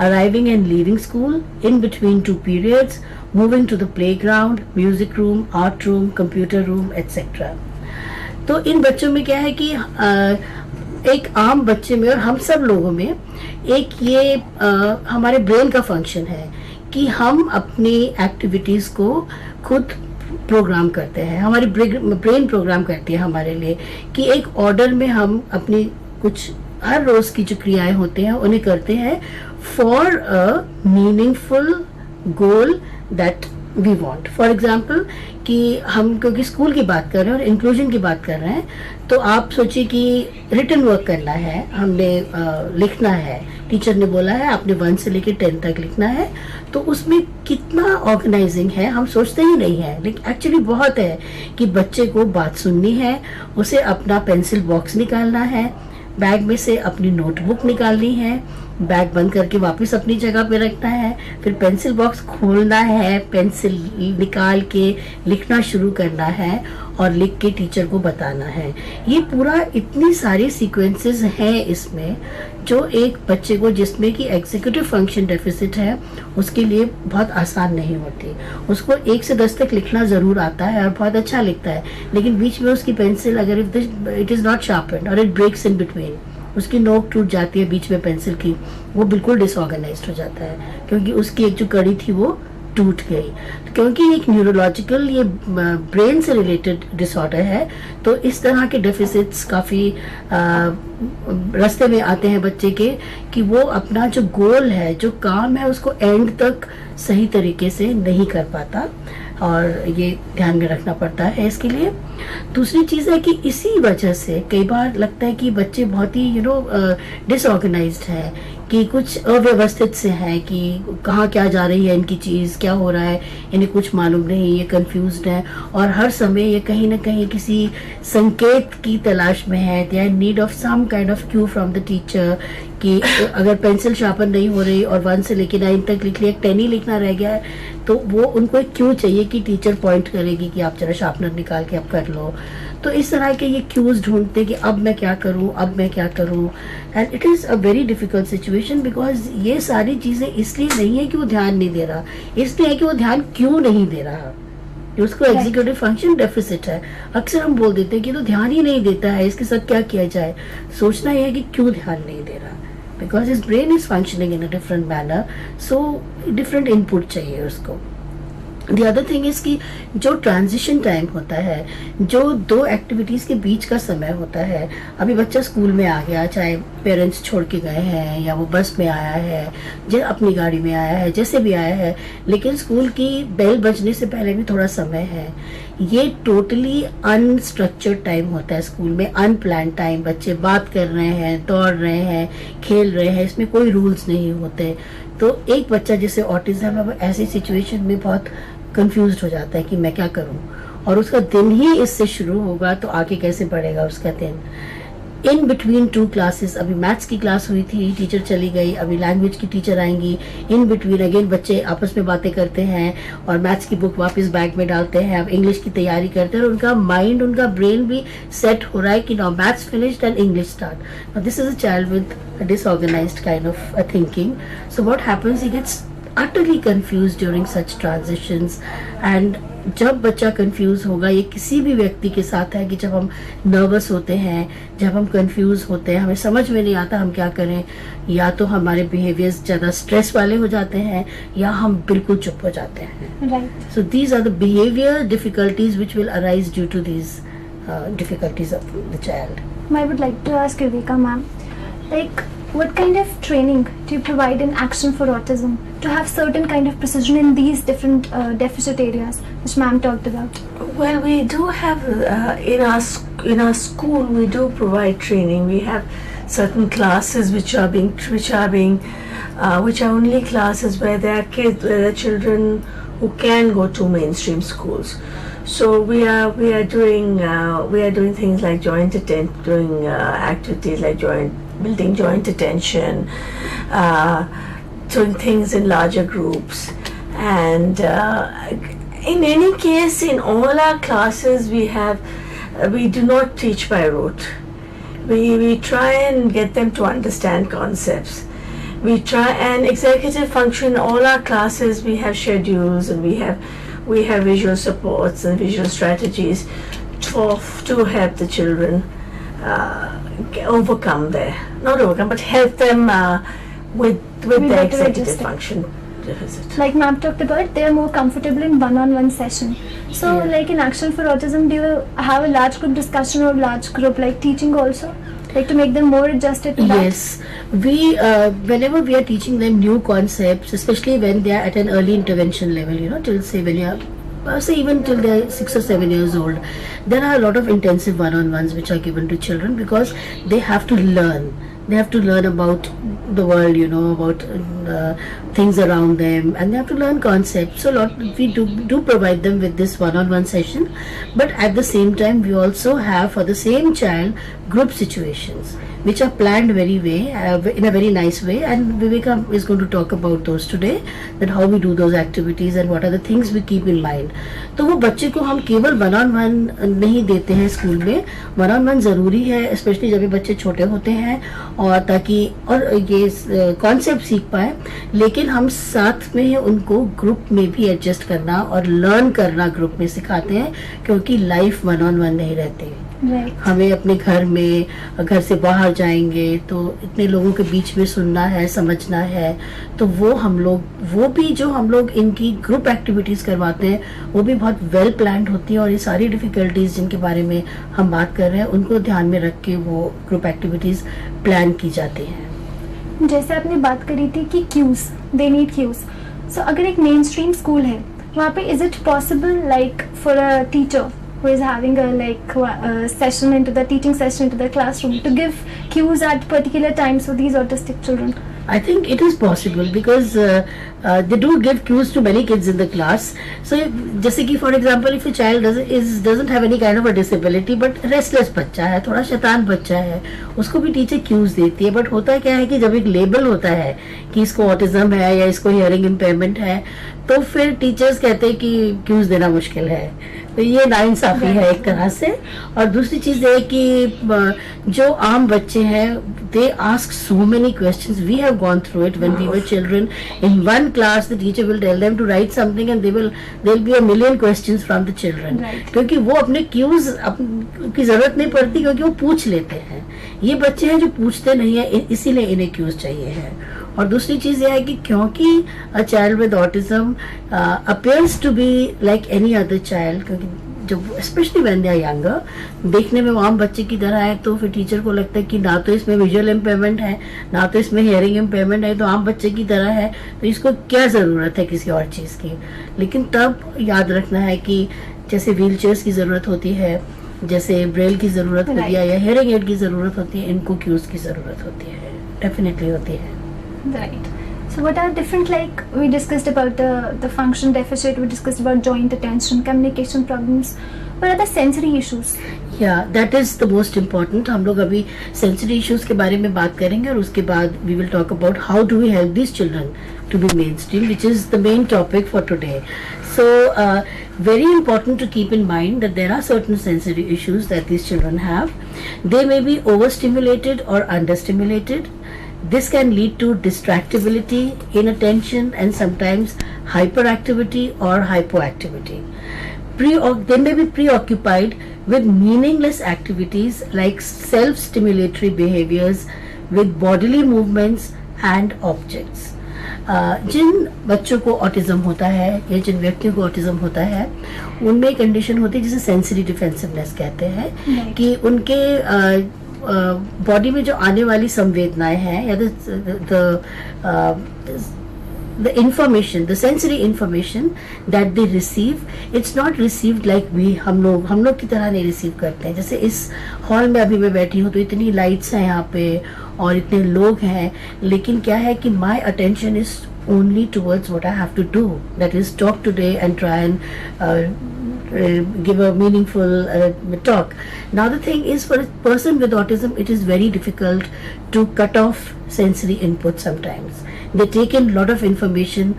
Speaker 2: arriving and leaving school, in between two periods, moving to the playground, music room, art room, computer room, etc. तो इन बच्चों में क्या है कि एक आम बच्चे में और हम सब लोगों में एक ये हमारे ब्रेन का फंक्शन है कि हम अपनी एक्टिविटीज़ को खुद प्रोग्राम करते हैं, हमारी ब्रेन प्रोग्राम करती है हमारे लिए कि एक ऑर्डर में हम अपनी कुछ हर रोज़ की जो क्रियाएं होते हैं उन्हें करते हैं for a meaningful goal that we want. For example कि हम क्योंकि स्कूल की बात कर रहे हैं और इंक्लूजन की बात कर रहे हैं, तो आप सोचिए कि रिटन वर्क करना है, हमने लिखना है, टीचर ने बोला है आपने 1 से लेकर 10 तक लिखना है, तो उसमें कितना ऑर्गेनाइजिंग है हम सोचते ही नहीं है, लेकिन एक्चुअली बहुत है कि बच्चे को बात सुननी है, उसे अपना पेंसिल बॉक्स निकालना है, बैग में से अपनी नोटबुक निकालनी है, बैग बंद करके वापस अपनी जगह पे रखना है, फिर पेंसिल बॉक्स खोलना है, पेंसिल निकाल के लिखना शुरू करना है और लिख के टीचर को बताना है. ये पूरा इतनी सारी सीक्वेंसेस हैं इसमें जो एक बच्चे को जिसमें कि एग्जीक्यूटिव फंक्शन डेफिसिट है उसके लिए बहुत आसान नहीं होती. उसको 1 से 10 तक लिखना ज़रूर आता है और बहुत अच्छा लिखता है, लेकिन बीच में उसकी पेंसिल अगर इट इज़ नॉट शार्पन और इट ब्रेक्स इन बिटवीन, उसकी नोक टूट जाती है बीच में पेंसिल की, वो बिल्कुल डिसऑर्गेनाइज्ड हो जाता है क्योंकि उसकी एक जो कड़ी थी वो टूट गई. क्योंकि एक न्यूरोलॉजिकल ये ब्रेन से रिलेटेड डिसऑर्डर है, तो इस तरह के डेफिसिट्स काफ़ी रास्ते में आते हैं बच्चे के कि वो अपना जो गोल है, जो काम है, उसको एंड तक सही तरीके से नहीं कर पाता, और ये ध्यान में रखना पड़ता है इसके लिए. दूसरी चीज़ है कि इसी वजह से कई बार लगता है कि बच्चे बहुत ही डिसऑर्गेनाइज्ड हैं, कि कुछ अव्यवस्थित से हैं, कि कहाँ क्या जा रही है इनकी चीज़, क्या हो रहा है इन्हें कुछ मालूम नहीं, ये कंफ्यूज्ड है और हर समय ये कहीं ना कहीं किसी संकेत की तलाश में है. They are need of some kind of cue from the teacher कि अगर पेंसिल शार्पन नहीं हो रही और 1 से लेकर 9 तक लिख लिया, 10 ही लिखना रह गया है, तो वो उनको एक क्यू चाहिए कि टीचर पॉइंट करेगी कि आप जरा शार्पनर निकाल के अब कर लो. तो इस तरह के ये क्यूज ढूंढते कि अब मैं क्या करूं, and it is a very difficult situation because ये सारी चीज़ें इसलिए नहीं है कि वो ध्यान नहीं दे रहा, इसलिए है कि वो ध्यान क्यों नहीं दे रहा. कि उसको एग्जीक्यूटिव फंक्शन डेफिसिट है. अक्सर हम बोल देते हैं कि तो ध्यान ही नहीं देता है, इसके साथ क्या किया जाए. सोचना यह है कि क्यों ध्यान नहीं दे रहा, because his brain is functioning in a different manner, so different input चाहिए उसको. द अदर थिंग इज कि जो ट्रांजिशन टाइम होता है, जो दो एक्टिविटीज़ के बीच का समय होता है, अभी बच्चा स्कूल में आ गया, चाहे पेरेंट्स छोड़ के गए हैं या वो बस में आया है, जो अपनी गाड़ी में आया है, जैसे भी आया है, लेकिन स्कूल की बेल बजने से पहले भी थोड़ा समय है. ये टोटली अनस्ट्रक्चर्ड टाइम होता है स्कूल में, अनप्लान टाइम. बच्चे बात कर रहे हैं, दौड़ रहे हैं, खेल रहे हैं, इसमें कोई रूल्स नहीं होते. तो एक बच्चा जिसे ऑटिज्म है वो ऐसी सिचुएशन में बहुत कंफ्यूज हो जाता है कि मैं क्या करूं, और उसका दिन ही इससे शुरू होगा, तो आगे कैसे बढ़ेगा उसका दिन. इन बिटवीन टू क्लासेस, अभी मैथ्स की क्लास हुई थी, टीचर चली गई, अभी लैंग्वेज की टीचर आएंगी. इन बिटवीन अगेन बच्चे आपस में बातें करते हैं और मैथ्स की बुक वापस बैग में डालते हैं, अब इंग्लिश की तैयारी करते हैं, और उनका माइंड, उनका ब्रेन भी सेट हो रहा है कि now maths finished and English start. Now this is a child with a disorganized kind of a thinking. So what happens, he gets utterly confused during such transitions. And जब बच्चा confuse होगा, ये किसी भी व्यक्ति के साथ है कि जब हम नर्वस होते हैं, जब हम कंफ्यूज होते हैं, हमें समझ में नहीं आता हम क्या करें, या तो हमारे बिहेवियर्स ज़्यादा स्ट्रेस वाले हो जाते हैं या हम बिल्कुल चुप हो जाते हैं.
Speaker 1: Right.
Speaker 2: So these are the behavior difficulties which will arise due to these difficulties of the child.
Speaker 1: I would like to ask Viveka ma'am, like what kind of training do you provide in Action for Autism to have certain kind of precision in these different deficit areas which ma'am talked about?
Speaker 3: Well, we do have in our school we do provide training. We have certain classes which are only classes where there are kids, where there are children who can go to mainstream schools. So we are doing things like doing activities like building joint attention, doing things in larger groups, and in any case, in all our classes we do not teach by rote. We try and get them to understand concepts. We try and executive function. In all our classes we have schedules, and we have visual supports and visual strategies to help the children not overcome, but help them with their executive function deficit.
Speaker 1: Like ma'am talked about, they are more comfortable in one-on-one session. So like in Action for Autism, do you have a large group discussion or large group like teaching also? Like to make them more adjusted to that?
Speaker 2: Yes, we whenever we are teaching them new concepts, especially when they are at an early intervention level, till say when you are say even till they are 6 or 7 years old, there are a lot of intensive one-on-ones which are given to children, because they have to learn. They have to learn about the world, about things around them, and they have to learn concepts. So we do provide them with this one-on-one session, but at the same time we also have for the same child group situations which are planned in a very nice way, and Viveka is going to talk about those today, that how we do those activities and what are the things we keep in mind. तो वो बच्चे को हम केवल one on one नहीं देते हैं school में. वन ऑन वन ज़रूरी है, स्पेशली जब ये बच्चे छोटे होते हैं, और ताकि ये कॉन्सेप्ट सीख पाए, लेकिन हम साथ में उनको ग्रुप में भी एडजस्ट करना और लर्न करना ग्रुप में सिखाते हैं, क्योंकि लाइफ वन ऑन वन नहीं रहती.
Speaker 1: Right.
Speaker 2: हमें अपने घर में, घर से बाहर जाएंगे तो इतने लोगों के बीच में सुनना है, समझना है, तो वो भी जो हम लोग इनकी ग्रुप एक्टिविटीज़ करवाते हैं, वो भी बहुत वेल प्लान्ड होती है, और ये सारी डिफ़िकल्टीज़ जिनके बारे में हम बात कर रहे हैं उनको ध्यान में रख के वो ग्रुप एक्टिविटीज़ प्लान की जाती हैं.
Speaker 1: जैसे आपने बात करी थी कि क्यूज, दे नीड क्यूज. सो अगर एक मेन स्ट्रीम स्कूल है, वहाँ पे is it possible like for a teacher who is having a session into the teaching session into the classroom to give cues at particular times for these autistic children?
Speaker 2: I think it is possible, because they do give cues to many kids in the class. So जैसे कि for example, if a child doesn't have any kind of a disability but restless बच्चा है, थोड़ा शैतान बच्चा है, उसको भी टीचर cues देती है. बट होता क्या है कि जब एक लेबल होता है कि इसको ऑटिज्म है या इसको हियरिंग इम्पेयरमेंट है, तो फिर टीचर्स कहते हैं कि क्यूज देना मुश्किल है. तो ये नाइंसाफी है एक तरह से. और दूसरी चीज़ है कि जो आम बच्चे हैं, they ask so many questions. We have gone through it when we were children. In one one class the teacher will tell them to write something and there'll be a million questions from the children.
Speaker 1: Right.
Speaker 2: क्योंकि वो अपने cues की जरूरत नहीं पड़ती, क्योंकि वो पूछ लेते हैं. ये बच्चे हैं जो पूछते नहीं है, इसीलिए इन्हें क्यूज चाहिए है. और दूसरी चीज ये है कि क्योंकि a child with autism appears to be like any other child, क्योंकि जब specially when they are younger, देखने में वो आम बच्चे की तरह है, तो फिर टीचर को लगता है कि ना तो इसमें विजुअल इम्पेयरमेंट है, ना तो इसमें हियरिंग इम्पेयरमेंट है, तो आम बच्चे की तरह है, तो इसको क्या ज़रूरत है किसी और चीज़ की. लेकिन तब याद रखना है कि जैसे व्हील चेयर्स की ज़रूरत होती है, जैसे ब्रेल की ज़रूरत होती है, या हियरिंग एड की ज़रूरत होती है, इनको क्यूज की ज़रूरत होती है, डेफिनेटली होती है.
Speaker 1: Right. So what are different, like we discussed about the function deficit, we discussed about joint attention, communication problems. What are the sensory issues?
Speaker 2: Yeah, that is the most important. हम लोग अभी sensory issues के बारे में बात करेंगे, और उसके बाद we will talk about how do we help these children to be mainstream, which is the main topic for today. So very important to keep in mind that there are certain sensory issues that these children have. They may be overstimulated or understimulated. This can lead to distractibility, inattention, and sometimes hyperactivity or hypoactivity. They may be preoccupied with meaningless activities like self-stimulatory behaviors with bodily movements and objects. जिन बच्चों को autism होता है या जिन व्यक्तियों को autism होता है, उनमें कंडीशन होती है जिसे सेंसरी डिफेंसिवनेस कहते हैं, कि उनके बॉडी में जो आने वाली संवेदनाएं हैं या the information, the sensory information that they receive, it's not received like हम लोग की तरह नहीं रिसीव करते हैं. जैसे इस हॉल में अभी मैं बैठी हूँ तो इतनी लाइट्स हैं यहाँ पे और इतने लोग हैं, लेकिन क्या है कि my attention is only towards what I have to do, that is talk today and try and give a meaningful talk. Now the thing is, for a person with autism, it is very difficult to cut off sensory input sometimes. They take in a lot of information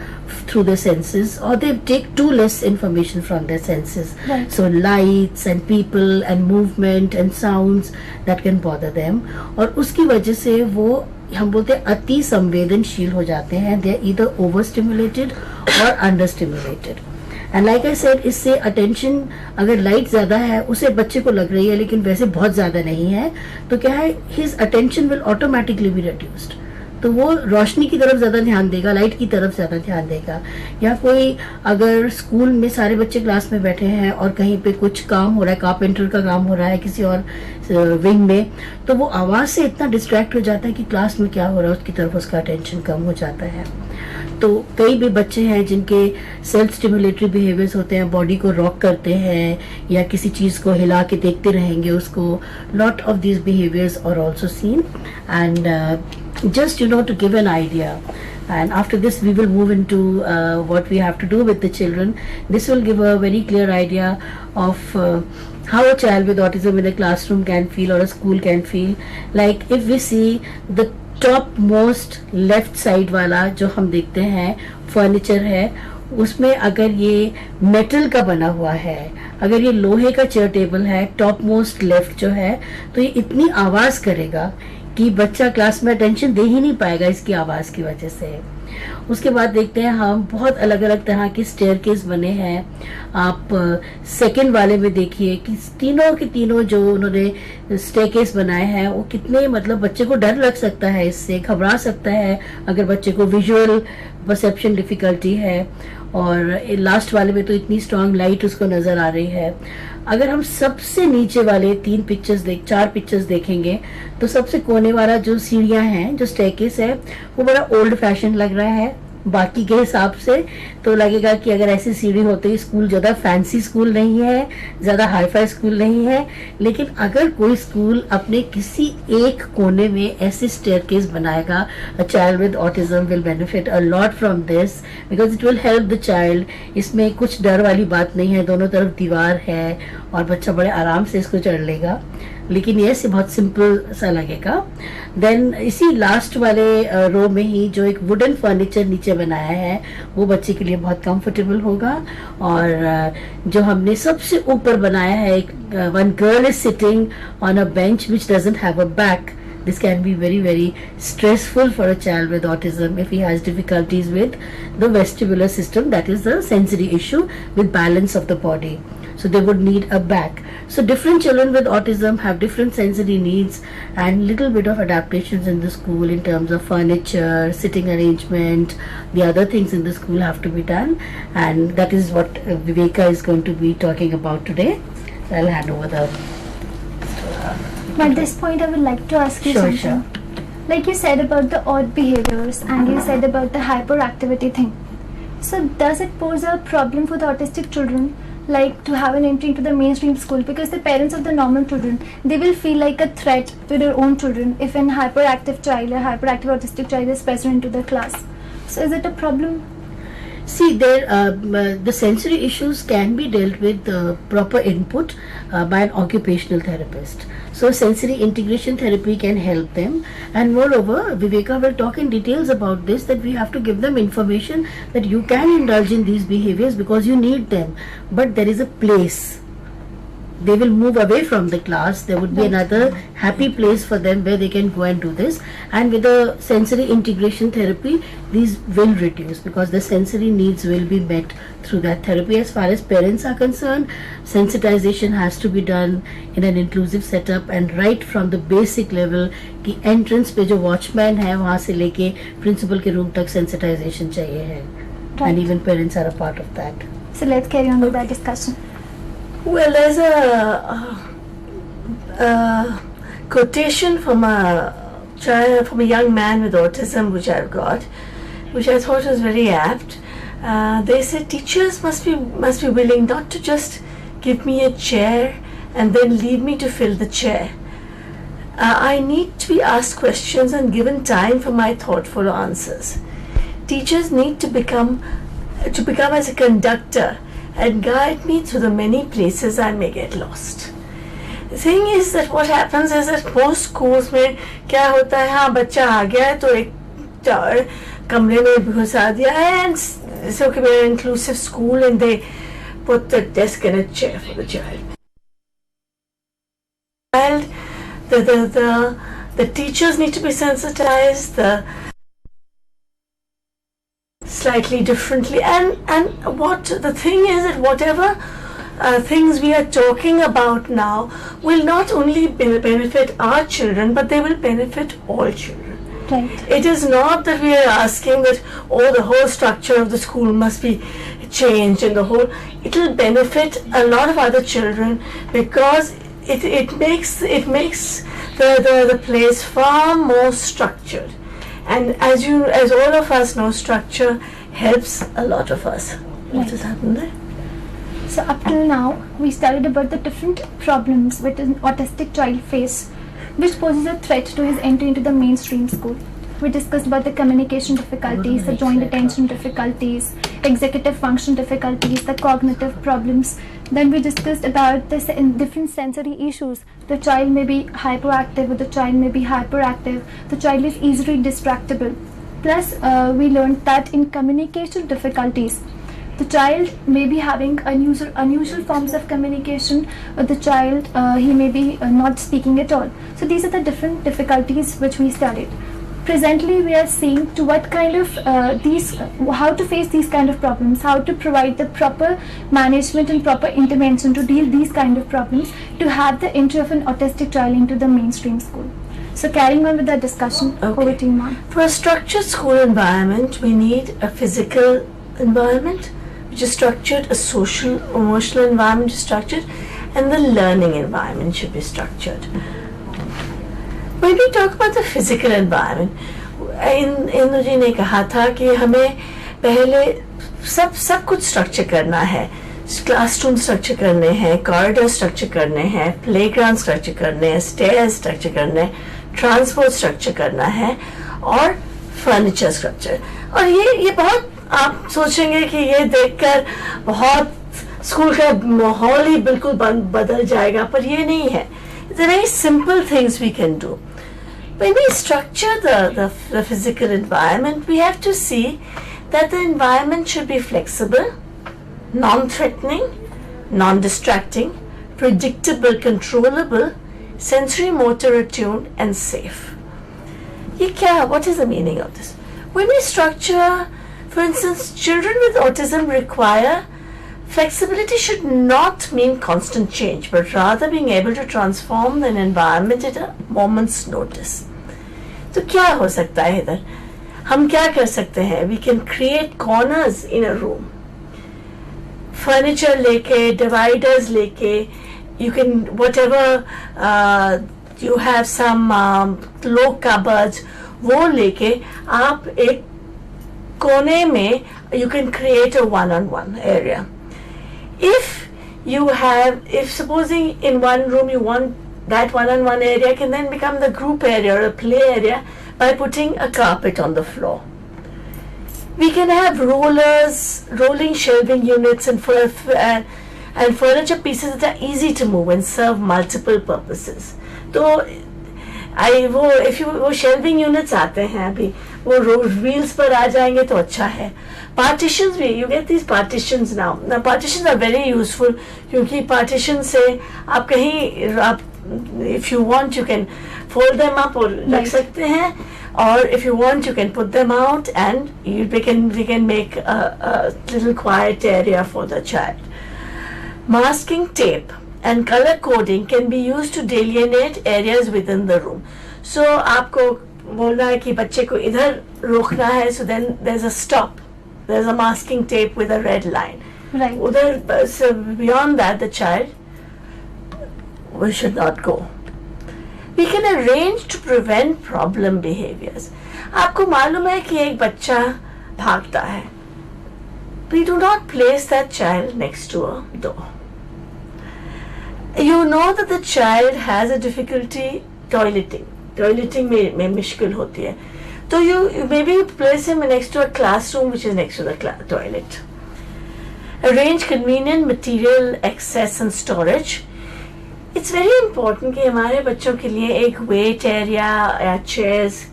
Speaker 2: through their senses, or they take too less information from their senses.
Speaker 1: Right.
Speaker 2: So lights and people and movement and sounds that can bother them, और उसकी वजह से वो हम बोलते हैं अति संवेदनशील हो जाते हैं. They are either overstimulated or understimulated. And like I said, इससे अटेंशन अगर लाइट ज्यादा है उसे बच्चे को लग रही है लेकिन वैसे बहुत ज्यादा नहीं है, तो क्या है, his attention will automatically be reduced. तो वो रोशनी की तरफ ज्यादा ध्यान देगा, लाइट की तरफ ज्यादा ध्यान देगा. या कोई अगर स्कूल में सारे बच्चे क्लास में बैठे हैं और कहीं पे कुछ काम हो रहा है, कारपेंटर का काम हो रहा है किसी और विंग में, तो वो आवाज से इतना डिस्ट्रैक्ट हो जाता है कि क्लास में क्या हो रहा है उसकी तरफ उसका अटेंशन कम हो जाता है. तो कई भी बच्चे हैं जिनके सेल्फ स्टिमुलेटरी बिहेवियर्स होते हैं, बॉडी को रॉक करते हैं या किसी चीज़ को हिला के देखते रहेंगे उसको. Lot of this behaviours are also seen, and just to give an idea, and after this we will move into what we have to do with the children. This will give a very clear idea of how a child with autism in a classroom can feel or a school can feel. Like if we see the top most left side वाला जो हम देखते हैं furniture है, उसमें अगर ये metal का बना हुआ है, अगर ये लोहे का चेयर टेबल है, टॉप मोस्ट लेफ्ट जो है, तो ये इतनी आवाज करेगा कि बच्चा क्लास में अटेंशन दे ही नहीं पाएगा इसकी आवाज की वजह से. उसके बाद देखते हैं हम बहुत अलग अलग तरह के स्टेयरकेस बने हैं. आप सेकंड वाले में देखिए कि तीनों के तीनों जो उन्होंने स्टेयरकेस बनाए हैं वो कितने, मतलब बच्चे को डर लग सकता है, इससे घबरा सकता है अगर बच्चे को विजुअल परसेप्शन डिफिकल्टी है. और लास्ट वाले में तो इतनी स्ट्रांग लाइट उसको नजर आ रही है. अगर हम सबसे नीचे वाले चार पिक्चर्स देखेंगे तो सबसे कोने वाला जो सीढ़ियां हैं, जो स्टेयरकेस है, वो बड़ा ओल्ड फैशन लग रहा है बाकी के हिसाब से. तो लगेगा कि अगर ऐसी सीढ़ी होती, स्कूल ज्यादा फैंसी स्कूल नहीं है, ज्यादा हाईफाई स्कूल नहीं है, लेकिन अगर कोई स्कूल अपने किसी एक कोने में ऐसे स्टेयरकेस बनाएगा, अ child with autism will benefit a lot from this, because it will help the child. इसमें कुछ डर वाली बात नहीं है, दोनों तरफ दीवार है और बच्चा बड़े आराम से इसको चढ़ लेगा. लेकिन ये से बहुत सिंपल सा लगेगा. देन इसी लास्ट वाले रो में ही जो एक वुडन फर्नीचर नीचे बनाया है वो बच्चे के लिए बहुत कंफर्टेबल होगा. और जो हमने सबसे ऊपर बनाया है, one girl is sitting on a bench which doesn't have a back. This can be very, very stressful for a child with autism if he has difficulties with the vestibular system, that is the sensory issue with balance of the body. So they would need a back. So different children with autism have different sensory needs, and little bit of adaptations in the school in terms of furniture, sitting arrangement, the other things in the school have to be done, and that is what Viveka is going to be talking about today. So I'll hand over the...
Speaker 1: At this point, I would like to ask you
Speaker 2: Sure,
Speaker 1: something. Like you said about the odd behaviors and you said about the hyperactivity thing. So does it pose a problem for the autistic children, like to have an entry into the mainstream school? Because the parents of the normal children, they will feel like a threat to their own children if an hyperactive child, a hyperactive autistic child is present into the class. So is it a problem?
Speaker 2: See, the sensory issues can be dealt with proper input by an occupational therapist. So sensory integration therapy can help them, and moreover, Viveka will talk in details about this, that we have to give them information that you can indulge in these behaviors because you need them, but there is a place. They will move away from the class. There would be another happy place for them where they can go and do this. And with the sensory integration therapy, these will reduce because the sensory needs will be met through that therapy. As far as parents are concerned, sensitization has to be done in an inclusive setup, and right from the basic level कि entrance पे जो watchman है वहाँ से लेके principal के room तक sensitization चाहिए है. And even parents are a part of that.
Speaker 1: So let's carry on with that discussion.
Speaker 3: Well, there's a quotation from a young man with autism which I've got, which I thought was very apt. They said teachers must be willing not to just give me a chair and then leave me to fill the chair. I need to be asked questions and given time for my thoughtful answers. Teachers need to become as a conductor and guide me through the many places I may get lost. The thing is that what happens is that most schools में क्या होता है, हाँ बच्चा आ गया है तो एक कमरे में घुसा दिया है, and it's okay, we're an inclusive school, and they put the desk and a chair for the child. The teachers need to be sensitized slightly differently, and what the thing is that whatever things we are talking about now will not only benefit our children, but they will benefit all children.
Speaker 1: Right.
Speaker 3: It is not that we are asking that the whole structure of the school must be changed, and it will benefit a lot of other children because it makes the place far more structured. And as all of us know, structure helps a lot of us. What has happened there?
Speaker 1: So up till now, we studied about the different problems which an autistic child face, which poses a threat to his entry into the mainstream school. We discussed about the communication difficulties, the joint attention difficulties, executive function difficulties, the cognitive problems. Then we discussed about the different sensory issues. The child may be hyperactive or the child may be hyperactive. The child is easily distractible. Plus, we learned that in communication difficulties, the child may be having unusual forms of communication, or the child, he may be not speaking at all. So these are the different difficulties which we studied. Presently, we are seeing to what kind of how to face these kind of problems, how to provide the proper management and proper intervention to deal these kind of problems, to have the entry of an autistic child into the mainstream school. So carrying on with the discussion, over to you, ma'am.
Speaker 3: For a structured school environment, we need a physical environment which is structured, a social, emotional environment which is structured, and the learning environment should be structured. When we talk about the physical environment, Indu जी ने कहा था कि हमें पहले सब कुछ structure करना है. क्लासरूम स्ट्रक्चर करने हैं, कॉरिडोर स्ट्रक्चर करने हैं, प्लेग्राउंड स्ट्रक्चर करने हैं, स्टेयर्स स्ट्रक्चर करने हैं, ट्रांसपोर्ट स्ट्रक्चर करना है, और फर्नीचर स्ट्रक्चर. और ये बहुत आप सोचेंगे कि ये देखकर बहुत स्कूल का माहौल ही बिल्कुल बदल जाएगा, पर ये नहीं है. It's a very simple things we can do. When we structure the physical environment, we have to see that the environment should be flexible, non-threatening, non-distracting, predictable, controllable, sensory motor attuned, and safe. ये क्या, what is the meaning of this? When we structure, for instance, children with autism require flexibility should not mean constant change, but rather being able to transform an environment at a moment's notice. तो क्या हो सकता है इधर? हम क्या कर सकते हैं? We can create corners in a room. Furniture लेके, dividers लेके, you can whatever you have some low cupboards, वो लेके आप एक कोने में you can create a one-on-one area. If supposing in one room you want that one-on-one area can then become the group area or a play area by putting a carpet on the floor. We can have rollers, rolling shelving units and furniture pieces that are easy to move and serve multiple purposes. तो वो shelving units आते हैं अभी, वो wheels पर आ जाएंगे तो अच्छा है. Partitions भी, you get these partitions now. Now partitions are very useful क्योंकि partitions से आप कहीं if you want you can fold them up और रख सकते हैं, or if you want you can put them out and we can make a little quiet area for the child. Masking tape and color coding can be used to delineate areas within the room. So आपको बोलना है कि बच्चे को इधर रोकना है, so then there's a stop. There's a masking tape with a red line.
Speaker 1: Right.
Speaker 3: उधर, so beyond that the child we should not go. We can arrange to prevent problem behaviors. आपको मालूम है कि एक बच्चा भागता है. We do not place that child next to a door. You know that the child has a difficulty toileting. Toileting में मुश्किल होती है. So you maybe place him next to a classroom which is next to the toilet. Arrange convenient material access and storage. It's very important कि हमारे बच्चों के लिए एक weight area या chairs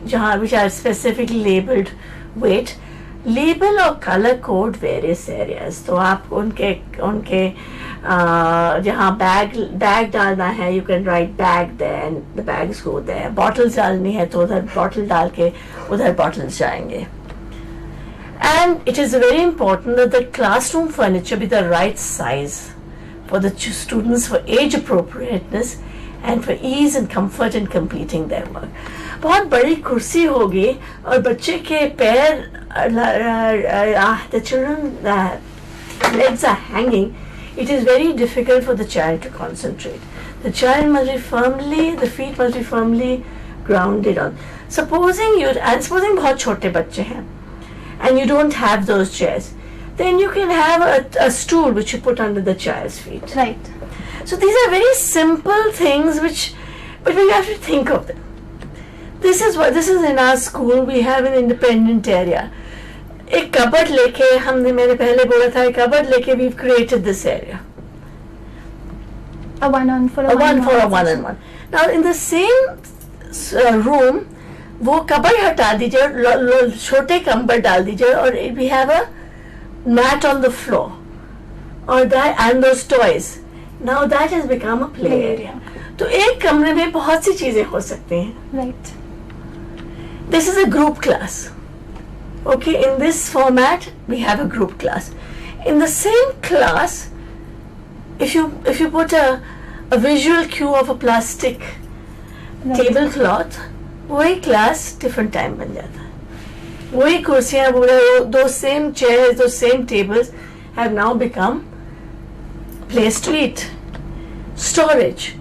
Speaker 3: जहाँ which are specifically labeled weight, label or color code various areas. तो आप उनके जहाँ बैग डालना है, you can write bag there and the bags go there. Bottles डालनी है तो उधर bottle डाल के उधर bottles जाएंगे. And it is very important that the classroom furniture be the right size for the students for age appropriateness and for ease and comfort in completing their work. बहुत बड़ी कुर्सी होगी और बच्चे के पैर the children legs are hanging, it is very difficult for the child to concentrate. The feet must be firmly grounded on. Supposing बहुत छोटे बच्चे हैं and you don't have those chairs, then you can have a stool which you put under the child's feet.
Speaker 1: Right.
Speaker 3: So these are very simple things but we have to think of them. This is in our school. We have an independent area. एक cupboard लेके मैंने पहले बोला था, एक cupboard लेके we've created this area.
Speaker 1: A one-on-one.
Speaker 3: Now in the same room, वो cupboard हटा दीजिए और छोटे cupboard डाल दीजिए और we have a mat on the floor and those toys. Now that has become a play area. तो एक कमरे में बहुत सी चीजें हो सकती हैं.
Speaker 1: Right.
Speaker 3: This is a group class. Okay, in this format we have a group class. In the same class, if you put a visual cue of a plastic tablecloth, वही class different time बन जाता है. वही कुर्सियाँ, those same chairs, those same tables have now become place to eat. Storage.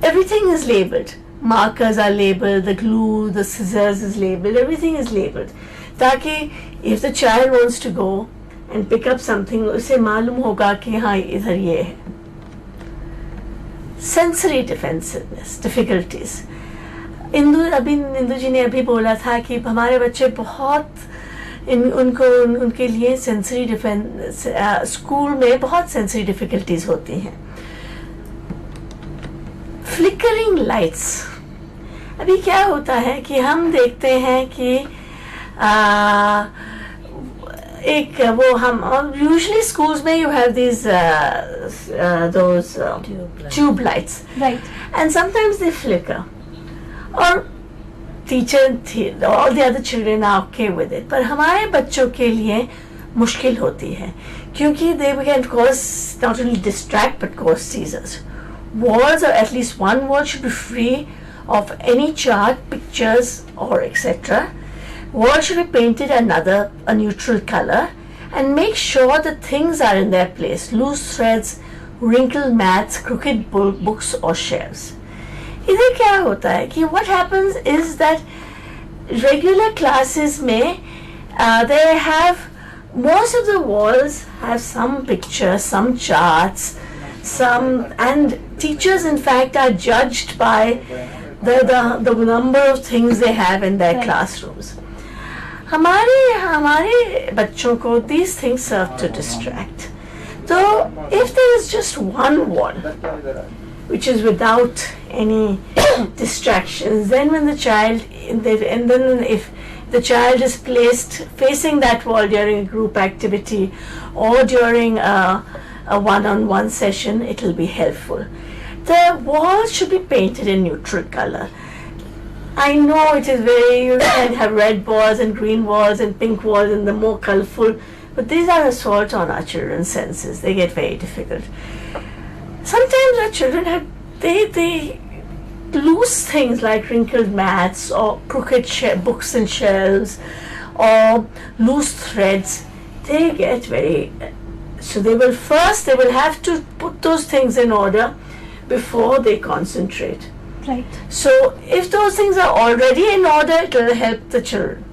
Speaker 3: Everything is labeled. Markers are labeled, the glue, the scissors is labeled, everything is labeled. ताकि if the child wants to go and pick up something, उसे मालूम होगा कि हाँ इधर ये है. Sensory defensiveness, difficulties. Indu जी ने अभी बोला था कि हमारे बच्चे बहुत उनके लिए सेंसरी डिफेंस स्कूल में बहुत सेंसरी डिफिकल्टीज होती हैं. Flickering lights. अभी क्या होता है कि हम देखते हैं कि एक वो हम यूजुअली स्कूल्स में you have these tube lights,
Speaker 1: Right.
Speaker 3: and sometimes they flicker. और teacher, all the other children are okay with it. पर हमारे बच्चों के लिए मुश्किल होती है क्योंकि they can cause not only distract but cause seizures. Walls, or at least one wall, should be free of any chart, pictures or etc. Wall should be painted a neutral color, and make sure that things are in their place. Loose threads, wrinkled mats, crooked books or shelves. इधर क्या होता है कि what happens is that regular classes में they have, most of the walls have some pictures, some charts, and teachers in fact are judged by the number of things they have in their classrooms. हमारे बच्चों को these things serve to distract. So if there is just one wall which is without any distractions, then when the child, and then if the child is placed facing that wall during a group activity or during a one-on-one session, it will be helpful. The walls should be painted in neutral color. I know it is you can have red walls and green walls and pink walls and the more colorful, but these are assault on our children's senses. They get very difficult. Sometimes our children they lose things like wrinkled mats or crooked books and shelves or loose threads. They get so they will have to put those things in order before they concentrate.
Speaker 1: Right.
Speaker 3: So if those things are already in order, it will help the children.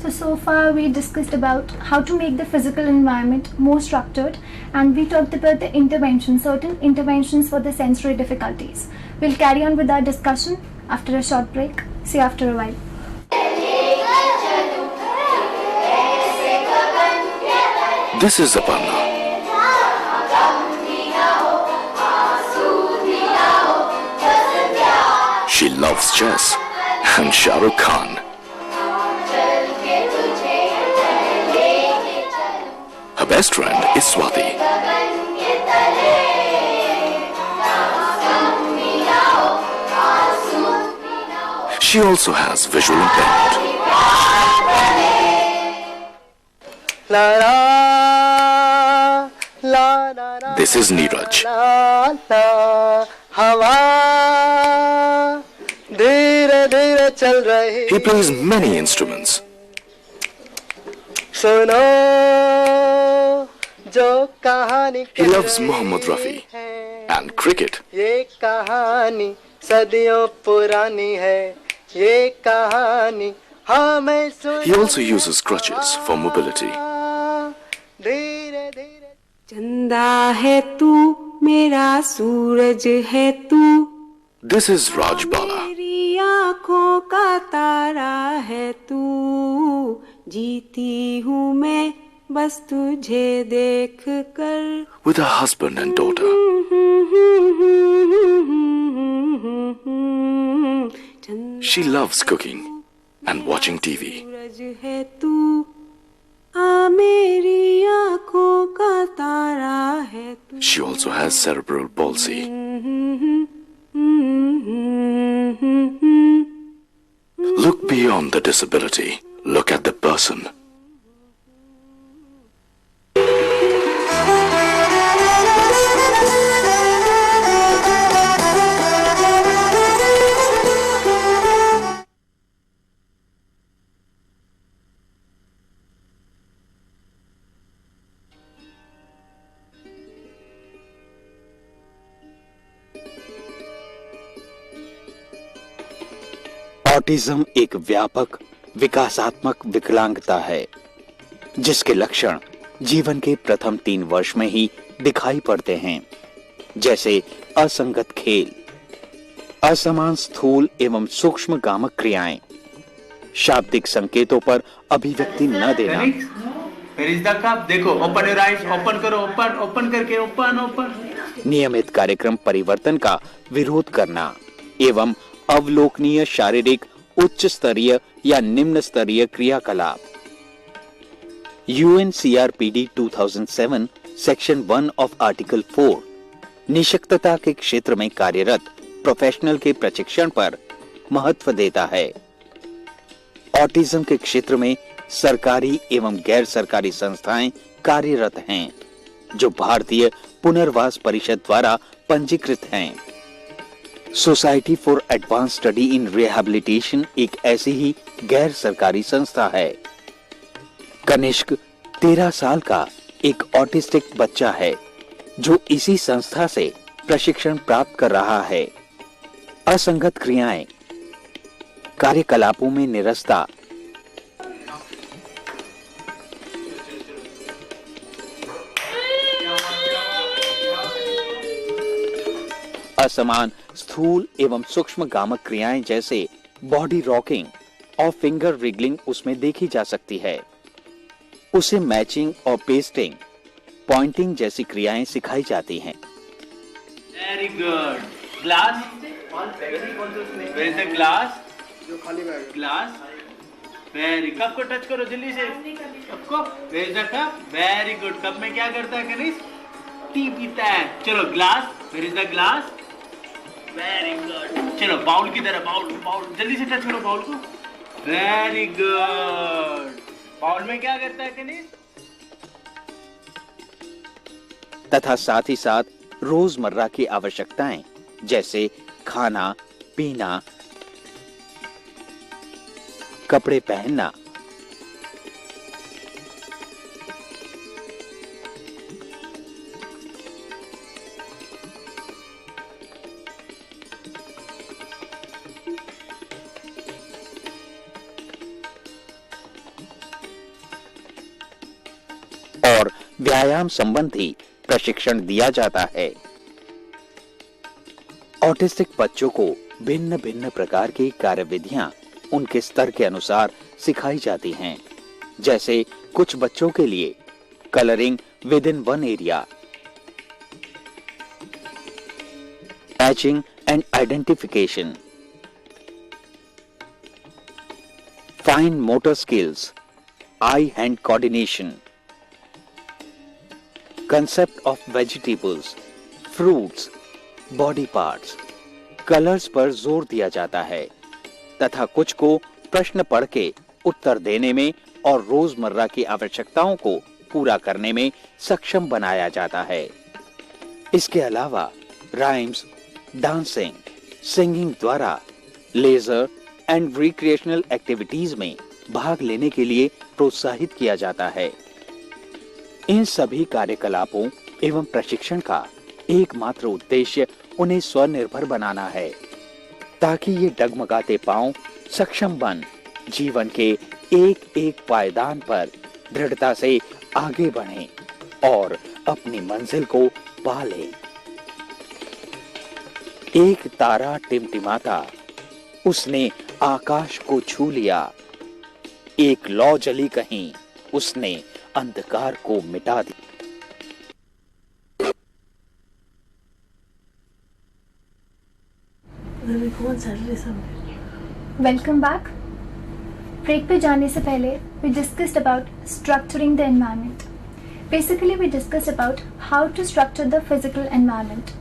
Speaker 1: So far we discussed about how to make the physical environment more structured, and we talked about the certain interventions for the sensory difficulties. We'll carry on with our discussion after a short break. See you after a while.
Speaker 6: This is Aparna. She loves chess and Shah Rukh Khan. Her best friend is Swati. She also has visual impairment. This is Neeraj. He plays many instruments. He loves Mohammad Rafi and cricket. He also uses crutches for mobility.
Speaker 7: चंदा है तू मेरा सूरज है तू
Speaker 6: This is Raj Bala.
Speaker 7: मेरी आँखों का तारा है तू जीती हूँ मैं बस तुझे देख कर
Speaker 6: With her husband and daughter. She loves cooking and watching TV.
Speaker 7: सूरज है तू आ मेरी आँखों का तारा है तू
Speaker 6: She also has cerebral palsy. Look beyond the disability. Look at the person.
Speaker 8: Autism एक व्यापक विकासात्मक विकलांगता है जिसके लक्षण जीवन के प्रथम 3 वर्ष में ही दिखाई पड़ते हैं, जैसे असंगत खेल, असमान स्थूल एवं सूक्ष्म गामक क्रियाएं, शाब्दिक संकेतों पर अभिव्यक्ति न देना।
Speaker 9: देखो, ओपन योर आईज, ओपन करो, ओपन करके ओपन।
Speaker 8: नियमित कार्यक्रम परिवर्तन का विरोध करना एवं अवलोकनीय शारीरिक उच्च स्तरीय या निम्न स्तरीय क्रियाकलाप। UNCRPD 2007 सेक्शन 1 ऑफ आर्टिकल 4 निशक्तता के क्षेत्र में कार्यरत प्रोफेशनल के प्रशिक्षण पर महत्व देता है। ऑटिज्म के क्षेत्र में सरकारी एवं गैर सरकारी संस्थाएं कार्यरत हैं, जो भारतीय पुनर्वास परिषद द्वारा पंजीकृत हैं। Society for advance study in rehabilitation एक ऐसी ही गैर सरकारी संस्था है। कनिष्क 13 साल का एक ऑटिस्टिक बच्चा है, जो इसी संस्था से प्रशिक्षण प्राप्त कर रहा है। असंगत क्रियाएं, कार्यकलापों में निरस्ता, असमान स्थूल एवं सूक्ष्म गामक क्रियाएं जैसे बॉडी रॉकिंग और फिंगर विगलिंग उसमें देखी जा सकती है। उसे मैचिंग और पेस्टिंग, पॉइंटिंग जैसी क्रियाएं सिखाई जाती हैं।
Speaker 9: Very good. Glass, where is the glass? जो खाली बैग। Glass, very. कप को टच करो जल्दी से, कप को। Where is the cup? Very good. Cup में क्या करता है कनिष्क? टी पीता है। चलो glass, where is the glass? Very good. चलो बाउल की तरह, बाउल बाउल जल्दी से टच करो बाउल को। Very good. बाउल में क्या करता है कनिष्क?
Speaker 8: तथा साथ ही साथ रोजमर्रा की आवश्यकताएं जैसे खाना पीना, कपड़े पहनना, और व्यायाम संबंधी प्रशिक्षण दिया जाता है। ऑटिस्टिक बच्चों को भिन्न भिन्न प्रकार की कार्यविधियां उनके स्तर के अनुसार सिखाई जाती हैं। जैसे कुछ बच्चों के लिए colouring with in one area, matching and identification, fine motor skills, I hand coordination, concept of vegetables, fruits, body parts, colours पर जोर दिया जाता है तथा कुछ को प्रश्न पढ़ के उत्तर देने में और रोजमर्रा की आवश्यकताओं को पूरा करने में सक्षम बनाया जाता है। इसके अलावा राइम्स, डांसिंग, सिंगिंग द्वारा लेजर एंड रिक्रिएशनल एक्टिविटीज में भाग लेने के लिए प्रोत्साहित किया जाता है। इन सभी कार्यकलापों एवं प्रशिक्षण का एकमात्र उद्देश्य उन्हें स्वनिर्भर बनाना है, ताकि ये डगमगाते पांव सक्षम बन जीवन के एक एक पायदान पर दृढ़ता से आगे बढ़ें और अपनी मंजिल को पा लें। एक तारा टिमटिमाता, उसने आकाश को छू लिया। एक लौ जली कहीं, उसने अंधकार को मिटा दिया।
Speaker 1: Welcome back. ब्रेक पे जाने से पहले we discussed about structuring the environment. Basically, we discussed about how to structure the physical environment.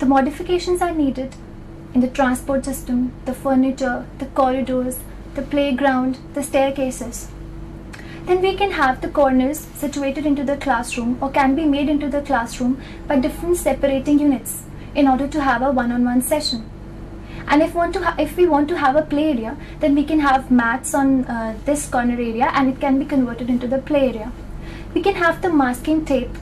Speaker 1: The modifications are needed in the transport system, the furniture, the corridors, the playground, the staircases. Then we can have the corners situated into the classroom or can be made into the classroom by different separating units in order to have a one-on-one session. And if we want to have a play area, then we can have mats on this corner area and it can be converted into the play area. We can have the masking tape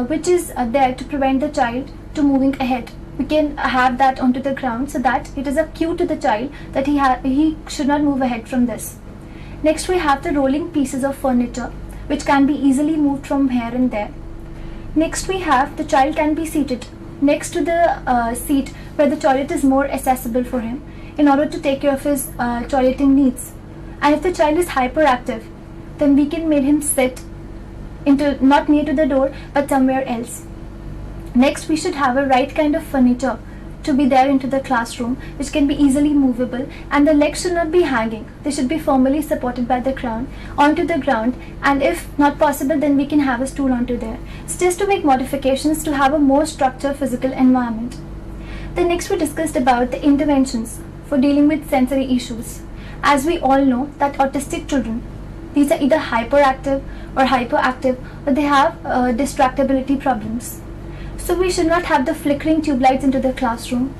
Speaker 1: which is there to prevent the child to moving ahead. We can have that onto the ground so that it is a cue to the child that he should not move ahead from this. Next we have the rolling pieces of furniture which can be easily moved from here and there. Next we have the child can be seated next to the seat where the toilet is more accessible for him in order to take care of his toileting needs. And if the child is hyperactive, then we can make him sit into not near to the door but somewhere else. Next we should have a right kind of furniture to be there into the classroom which can be easily movable, and the legs should not be hanging. They should be firmly supported by the ground onto the ground, and if not possible then we can have a stool onto there. It's just to make modifications to have a more structured physical environment. Then next we discussed about the interventions for dealing with sensory issues. As we all know that autistic children, these are either hyperactive or hyperactive, or they have distractibility problems. So we should not have the flickering tube lights into the classroom.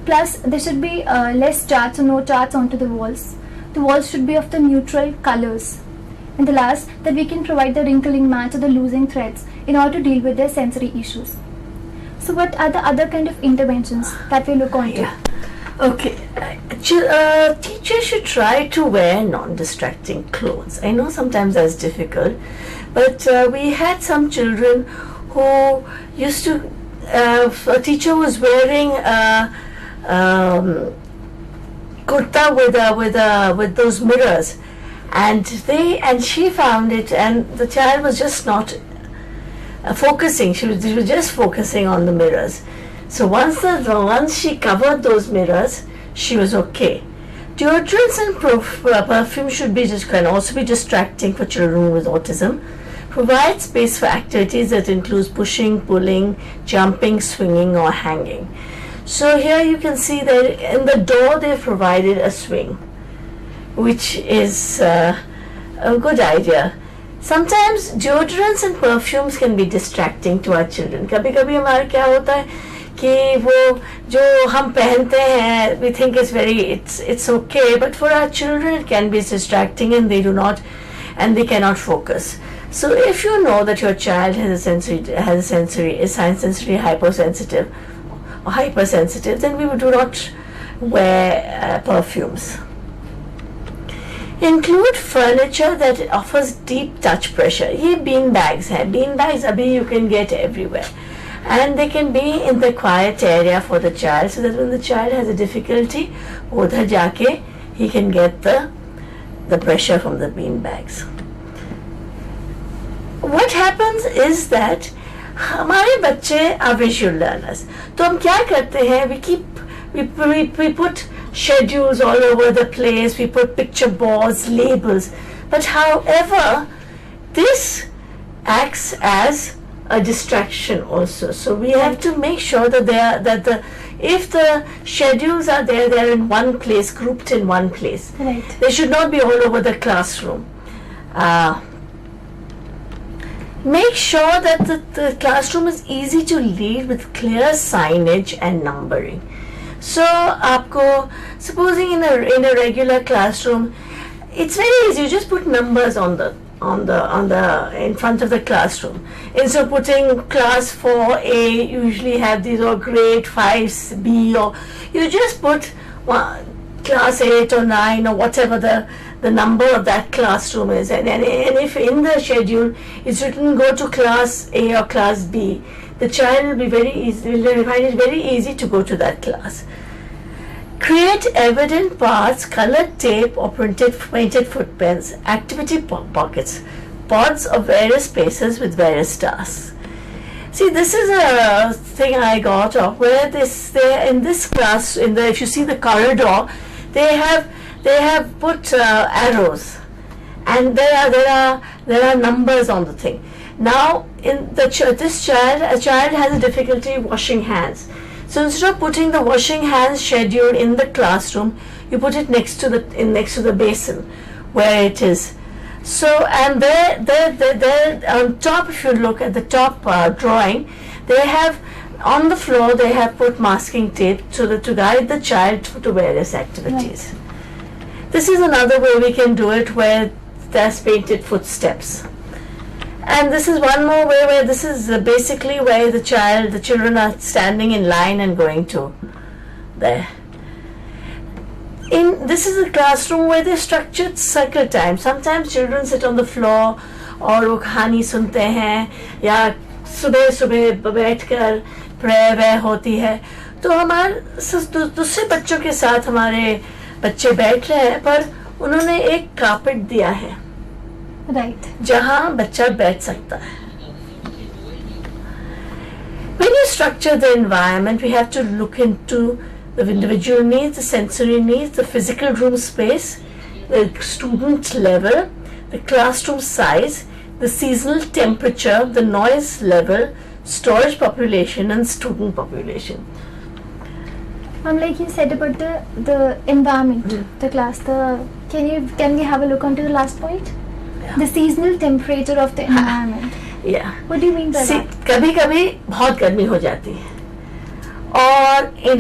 Speaker 1: Plus, there should be less charts or no charts onto the walls. The walls should be of the neutral colors. And the last, that we can provide the wrinkling mats or the losing threads in order to deal with their sensory issues. So what are the other kind of interventions that we look onto?
Speaker 3: Yeah. Okay, teachers should try to wear non-distracting clothes. I know sometimes that's difficult, but we had some children who used to, a teacher was wearing kurta with those mirrors, and she found it, and the child was just not focusing. She was just focusing on the mirrors. So once she covered those mirrors, she was okay. Deodorants and perfume can also be distracting for children with autism. Provide space for activities that includes pushing, pulling, jumping, swinging, or hanging. So here you can see that in the door they've provided a swing, which is a good idea. Sometimes deodorants and perfumes can be distracting to our children. कभी-कभी हमारा क्या होता है कि वो जो हम पहनते हैं, we think it's okay, but for our children it can be distracting, and they cannot focus. So if you know that your child is sensory hypersensitive or hypersensitive, then we do not wear perfumes. Include furniture that offers deep touch pressure. ये bean bags हैं. Bean bags अभी you can get everywhere, and they can be in the quiet area for the child, so that when the child has a difficulty, उधर जाके he can get the pressure from the bean bags. What happens is that हमारे बच्चे are visual learners. तो हम क्या करते हैं? We put schedules all over the place, we put picture boards, labels, but however this acts as a distraction also. So we have to make sure that if the schedules are there, they're in one place, grouped in one place.
Speaker 1: Right.
Speaker 3: They should not be all over the classroom. Make sure that the classroom is easy to lead with clear signage and numbering. So आपको, supposing in a regular classroom, it's very easy. You just put numbers on the in front of the classroom. Instead of putting class 4A, you usually have these, or grade 5B, or you just put class 8 or 9 or whatever the number of that classroom is, and if in the schedule it's written go to class A or class B, the child will find it very easy to go to that class. Create evident paths, colored tape or painted footprints, activity pockets, pods of various spaces with various tasks. See, this is a thing I got of where in this class, if you see the corridor, they have put arrows, and there are numbers on the thing. Now, a child has a difficulty washing hands. So instead of putting the washing hands schedule in the classroom, you put it next to the basin where it is. So, and there on top, if you look at the top drawing, they have on the floor they have put masking tape to guide the child to various activities. Right. This is another way we can do it, where there's painted footsteps. And this is one more way where this is basically where the children are standing in line and going to there. This is a classroom where they structured circle time. Sometimes children sit on the floor और वो कहानी सुनते हैं, या सुबह बैठकर prayer होती है, तो हमारे दूसरे बच्चों के साथ हमारे बच्चे बैठ रहे हैं, पर उन्होंने एक कार्पेट दिया है,
Speaker 1: right,
Speaker 3: जहां बच्चा बैठ सकता है. When you structure the environment, we have to look into the individual needs, the sensory needs, the physical room space, the student level, the classroom size, the seasonal temperature, the noise level, storage population and student population.
Speaker 1: Like you said about the environment, the class. Can we have a look onto the last point?
Speaker 3: Yeah.
Speaker 1: The seasonal temperature of the environment.
Speaker 3: Yeah.
Speaker 1: What do you mean by that?
Speaker 3: कभी कभी बहुत गर्मी हो जाती है और if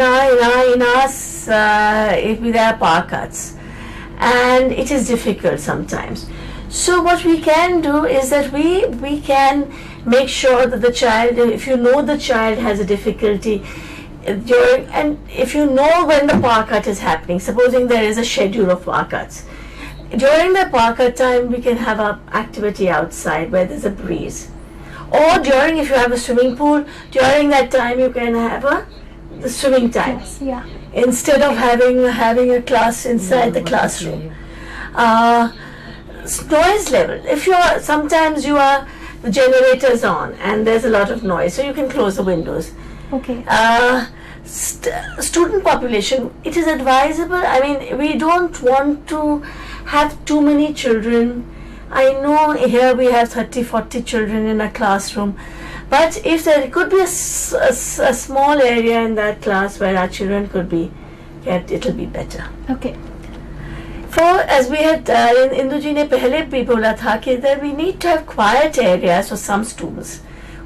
Speaker 3: there are power cuts and it is difficult sometimes. So what we can do is that we can make sure that the child, if you know the child has a difficulty during, and if you know when the power cut is happening, supposing there is a schedule of power cuts, during the power cut time we can have an activity outside where there's a breeze, or during, if you have a swimming pool, during that time you can have the swimming time.
Speaker 1: Yes, yeah.
Speaker 3: Instead of having a class inside the classroom. Noise level, if sometimes the generator's on and there's a lot of noise, so you can close the windows.
Speaker 1: Okay.
Speaker 3: Student population, it is advisable, I mean, we don't want to have too many children. I know here we have 30-40 children in a classroom, but if there could be a small area in that class where our children could be kept, it will be better.
Speaker 1: Okay.
Speaker 3: As we had, Indu ji ne pehle bhi bola tha ki that we need to have quiet areas for some students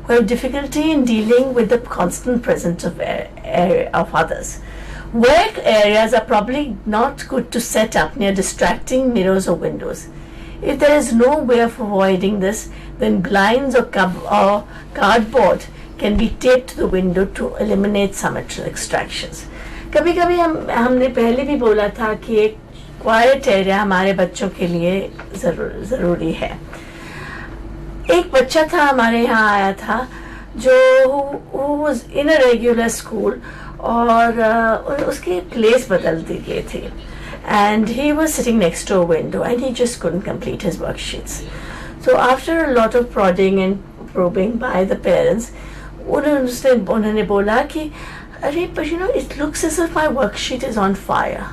Speaker 3: who have difficulty in dealing with the constant presence of others. Work areas are probably not good to set up near distracting mirrors or windows. If there is no way of avoiding this, then blinds or cardboard can be taped to the window to eliminate some extractions. कभी कभी हमने पहले भी बोला था कि एक quite area हमारे बच्चों के लिए ज़रूरी है. एक बच्चा था हमारे यहाँ आया था जो was in a regular school और उसकी प्लेस बदल दी गई थी, and he was sitting next to a window and he just couldn't complete his worksheets. So after a lot of prodding and probing by the parents, उन्होंने बोला कि अरे, but you know, it looks as if my worksheet is on fire,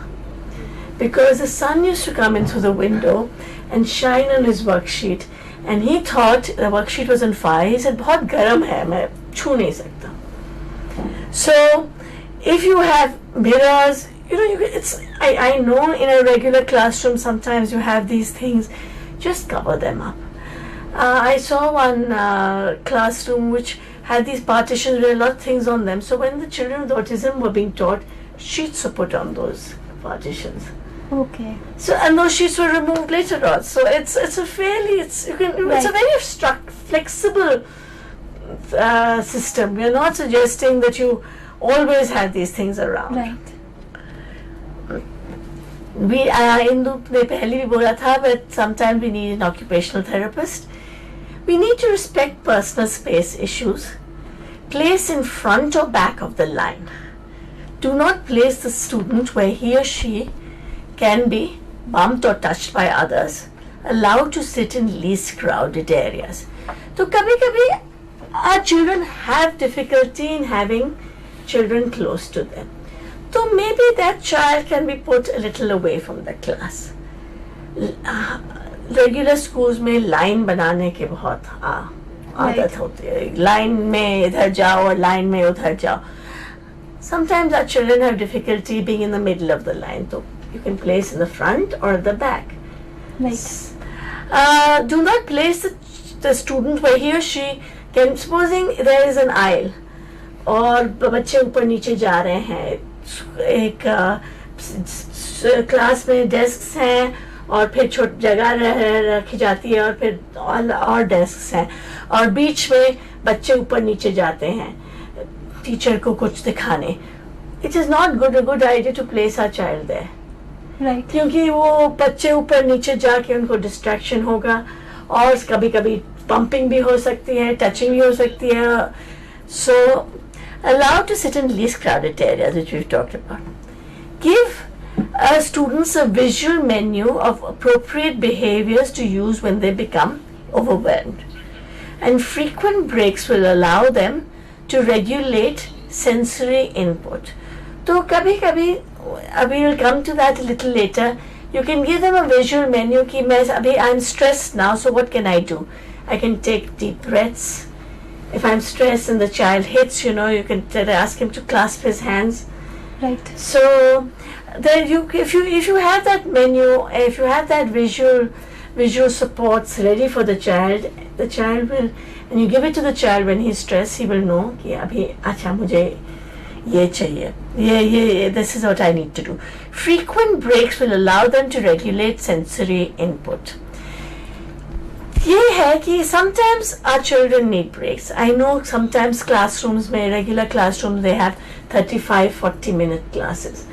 Speaker 3: because the sun used to come in through the window and shine on his worksheet, and he thought the worksheet was on fire. He said, बहुत गर्म है, मैं छू नहीं सकता. So if you have mirrors, you know, I know in a regular classroom sometimes you have these things, just cover them up. I saw one classroom which had these partitions with a lot of things on them, so when the children with autism were being taught, sheets were put on those partitions.
Speaker 1: Okay.
Speaker 3: So, and those sheets were removed later on. So it's a very flexible system. We are not suggesting that you always have these things around.
Speaker 1: Right.
Speaker 3: We Indu ने पहले भी बोला था, but sometimes we need an occupational therapist. We need to respect personal space issues. Place in front or back of the line. Do not place the student where he or she can be bumped or touched by others. Allowed to sit in least crowded areas. So कभी-कभी our children have difficulty in having children close to them. So maybe that child can be put a little away from the class. Regular schools में line बनाने के बहुत आदत होती है. Line में इधर जाओ और लाइन में उधर जाओ. Sometimes our children have difficulty being in the middle of the line. So you can place in the front or the back.
Speaker 1: Right.
Speaker 3: Do not place the student where he or she can, supposing there is an aisle और बच्चे ऊपर नीचे जा रहे हैं, एक class में desk हैं और फिर छोटी जगह रखी जाती है और फिर और डेस्क हैं और बीच में बच्चे ऊपर नीचे जाते हैं टीचर को कुछ दिखाने. It is not a good idea to place our child there.
Speaker 1: Right.
Speaker 3: क्योंकि वो बच्चे ऊपर नीचे जाके उनको डिस्ट्रैक्शन होगा और कभी-कभी पंपिंग भी हो सकती है, टचिंग भी हो सकती है. So allowed to sit in least crowded areas, which we've talked about. Give students a visual menu of appropriate behaviors to use when they become overwhelmed. And frequent breaks will allow them to regulate sensory input. So कभी-कभी, we'll come to that a little later, you can give them a visual menu कि I'm stressed now, so what can I do? I can take deep breaths. If I'm stressed and the child hits, you can ask him to clasp his hands
Speaker 1: Right.
Speaker 3: So then if you have that menu, if you have that visual supports ready for the child will, and you give it to the child when he's stressed, he will know कि अभी अच्छा मुझे ये चाहिए, ये this is what I need to do. Frequent breaks will allow them to regulate sensory input. ये है कि sometimes our children need breaks. I know sometimes classrooms में, regular classrooms, they have 35-40 minute classes.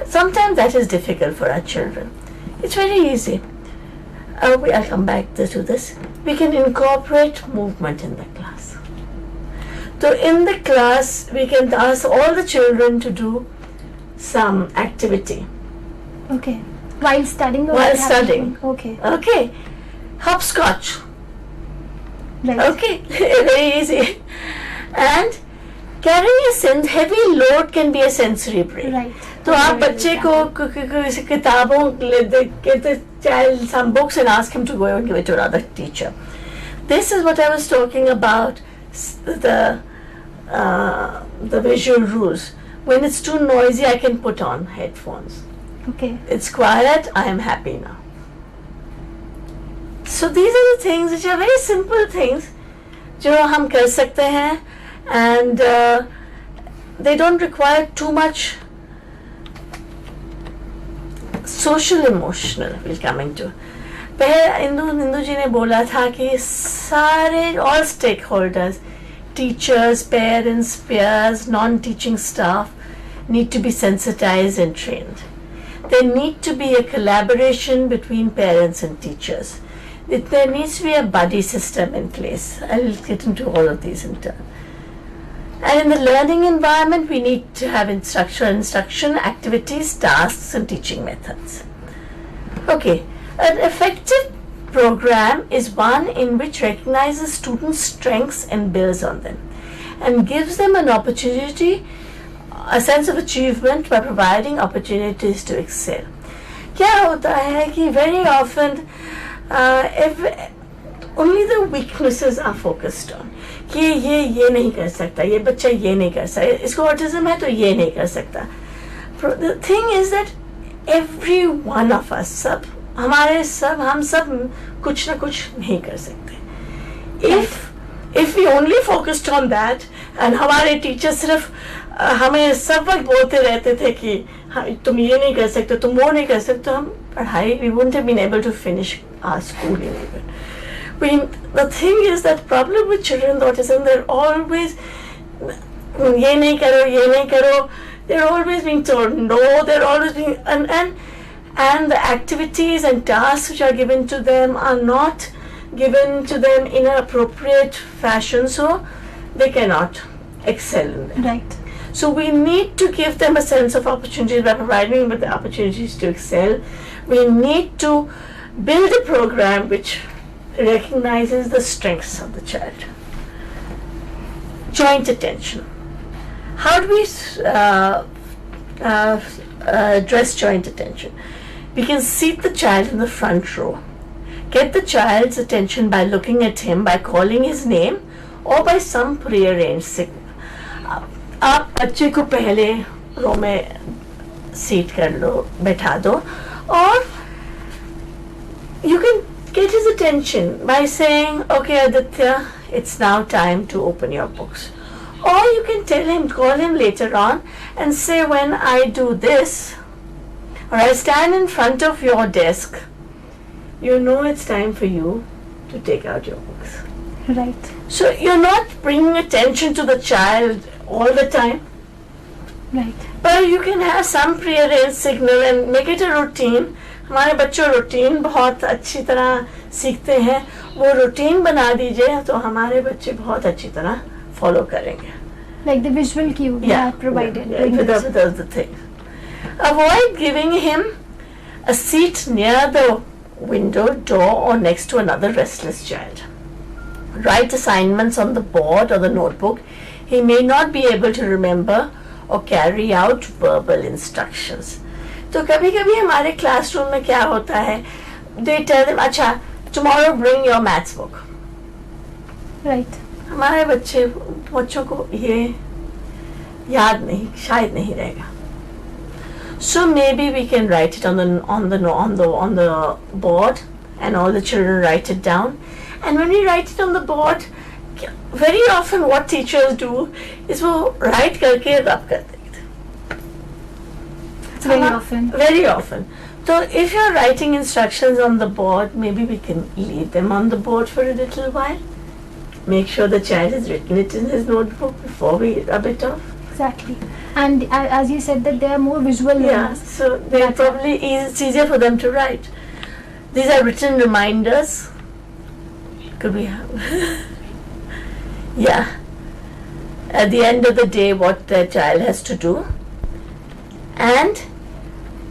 Speaker 3: Sometimes that is difficult for our children. It's very easy. I'll come back to this. We can incorporate movement in the class. So in the class, we can ask all the children to do some activity.
Speaker 1: Okay. While studying or
Speaker 3: While
Speaker 1: having-
Speaker 3: studying.
Speaker 1: Okay.
Speaker 3: Okay. Hopscotch.
Speaker 1: Right.
Speaker 3: Okay. Very easy. And carrying a heavy load can be a sensory break.
Speaker 1: Right.
Speaker 3: तो आप बच्चे को किताबों देख के child some books and ask him to go and give it to another teacher. This is what I was talking about, the visual rules. When it's too noisy, I can put on headphones.
Speaker 1: Okay.
Speaker 3: It's quiet, I am happy now. So these are the things which are very simple things जो हम कर सकते हैं, and they don't require too much social emotional. We'll coming to. पहले इंदु जी ने बोला था कि सारे all stakeholders, teachers, parents, peers, non-teaching staff need to be sensitized and trained. There need to be a collaboration between parents and teachers. There needs to be a buddy system in place. I'll get into all of these in turn. And in the learning environment, we need to have instruction, activities, tasks, and teaching methods. Okay, an effective program is one in which recognizes students' strengths and builds on them, and gives them an opportunity, a sense of achievement by providing opportunities to excel. क्या होता है कि very often only the weaknesses are focused on. कि ये नहीं कर सकता, ये बच्चा ये नहीं कर सकता, इसको ऑटिज्म है तो ये नहीं कर सकता. The thing is that every one of us, हम सब कुछ ना कुछ नहीं कर सकते. If we only focused on that, and हमारे टीचर सिर्फ हमें सब वक्त बोलते रहते थे कि तुम ये नहीं कर सकते, तुम वो नहीं कर सकते, तो हम पढ़ाई, we wouldn't have been able to finish our schooling even. The thing is that problem with children with autism, they're always ये नहीं करो, they're always being told no, they're always being and the activities and tasks which are given to them are not given to them in an appropriate fashion, so they cannot excel in them.
Speaker 1: Right.
Speaker 3: So we need to give them a sense of opportunity by providing them with the opportunities to excel. We need to build a program which recognizes the strengths of the child. Joint attention. How do we address joint attention? We can seat the child in the front row. Get the child's attention by looking at him, by calling his name, or by some prearranged signal. आप बच्चे को पहले रो में seat कर लो, बैठा दो, और you can get his attention by saying, okay Aditya, it's now time to open your books. Or you can call him later on and say, when I do this, or I stand in front of your desk, you know it's time for you to take out your books.
Speaker 1: Right.
Speaker 3: So you're not bringing attention to the child all the time.
Speaker 1: Right.
Speaker 3: But you can have some prearranged signal and make it a routine. हमारे बच्चों routine बहुत अच्छी तरह सीखते हैं, वो routine बना दीजिए तो हमारे बच्चे बहुत अच्छी तरह फॉलो करेंगे.
Speaker 1: Like the visual cue you have provided.
Speaker 3: That's the thing. Avoid giving him a seat near the window, door, or next to another restless child. Write assignments on the board or the notebook. He may not be able to remember or carry out verbal instructions. तो कभी कभी हमारे classroom में क्या होता है, they tell them, अच्छा tomorrow bring your maths book.
Speaker 1: Right.
Speaker 3: हमारे बच्चों को ये याद नहीं, शायद नहीं रहेगा. So maybe we can write it on the board, and all the children write it down. And when we write it on the board, very often what teachers do is वो write करके rub कर देते.
Speaker 1: Very often.
Speaker 3: Very often. So if you're writing instructions on the board, maybe we can leave them on the board for a little while. Make sure the child has written it in his notebook before we rub it off.
Speaker 1: Exactly. And as you said that they are more visual
Speaker 3: Yeah,
Speaker 1: learners.
Speaker 3: so they're probably it's easier for them to write. These are written reminders. Could we have? Yeah. At the end of the day, what the child has to do. And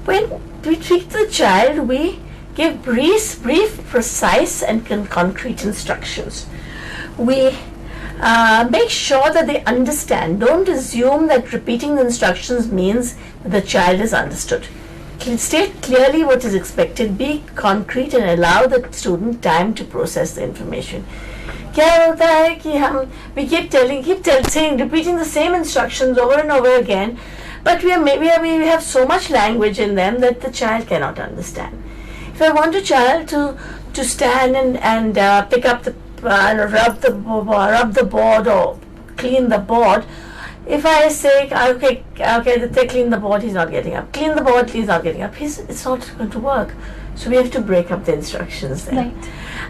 Speaker 3: when we treat the child, we give brief, precise and concrete instructions. We make sure that they understand. Don't assume that repeating the instructions means that the child is understood. State clearly what is expected, be concrete and allow the student time to process the information. क्या होता है कि we keep saying, repeating the same instructions over and over again, but we have so much language in them that the child cannot understand. If I want a child to stand and pick up the rub the board or clean the board, if I say okay, they clean the board, he's not getting up. Clean the board, he's not getting up. It's not going to work. So we have to break up the instructions there.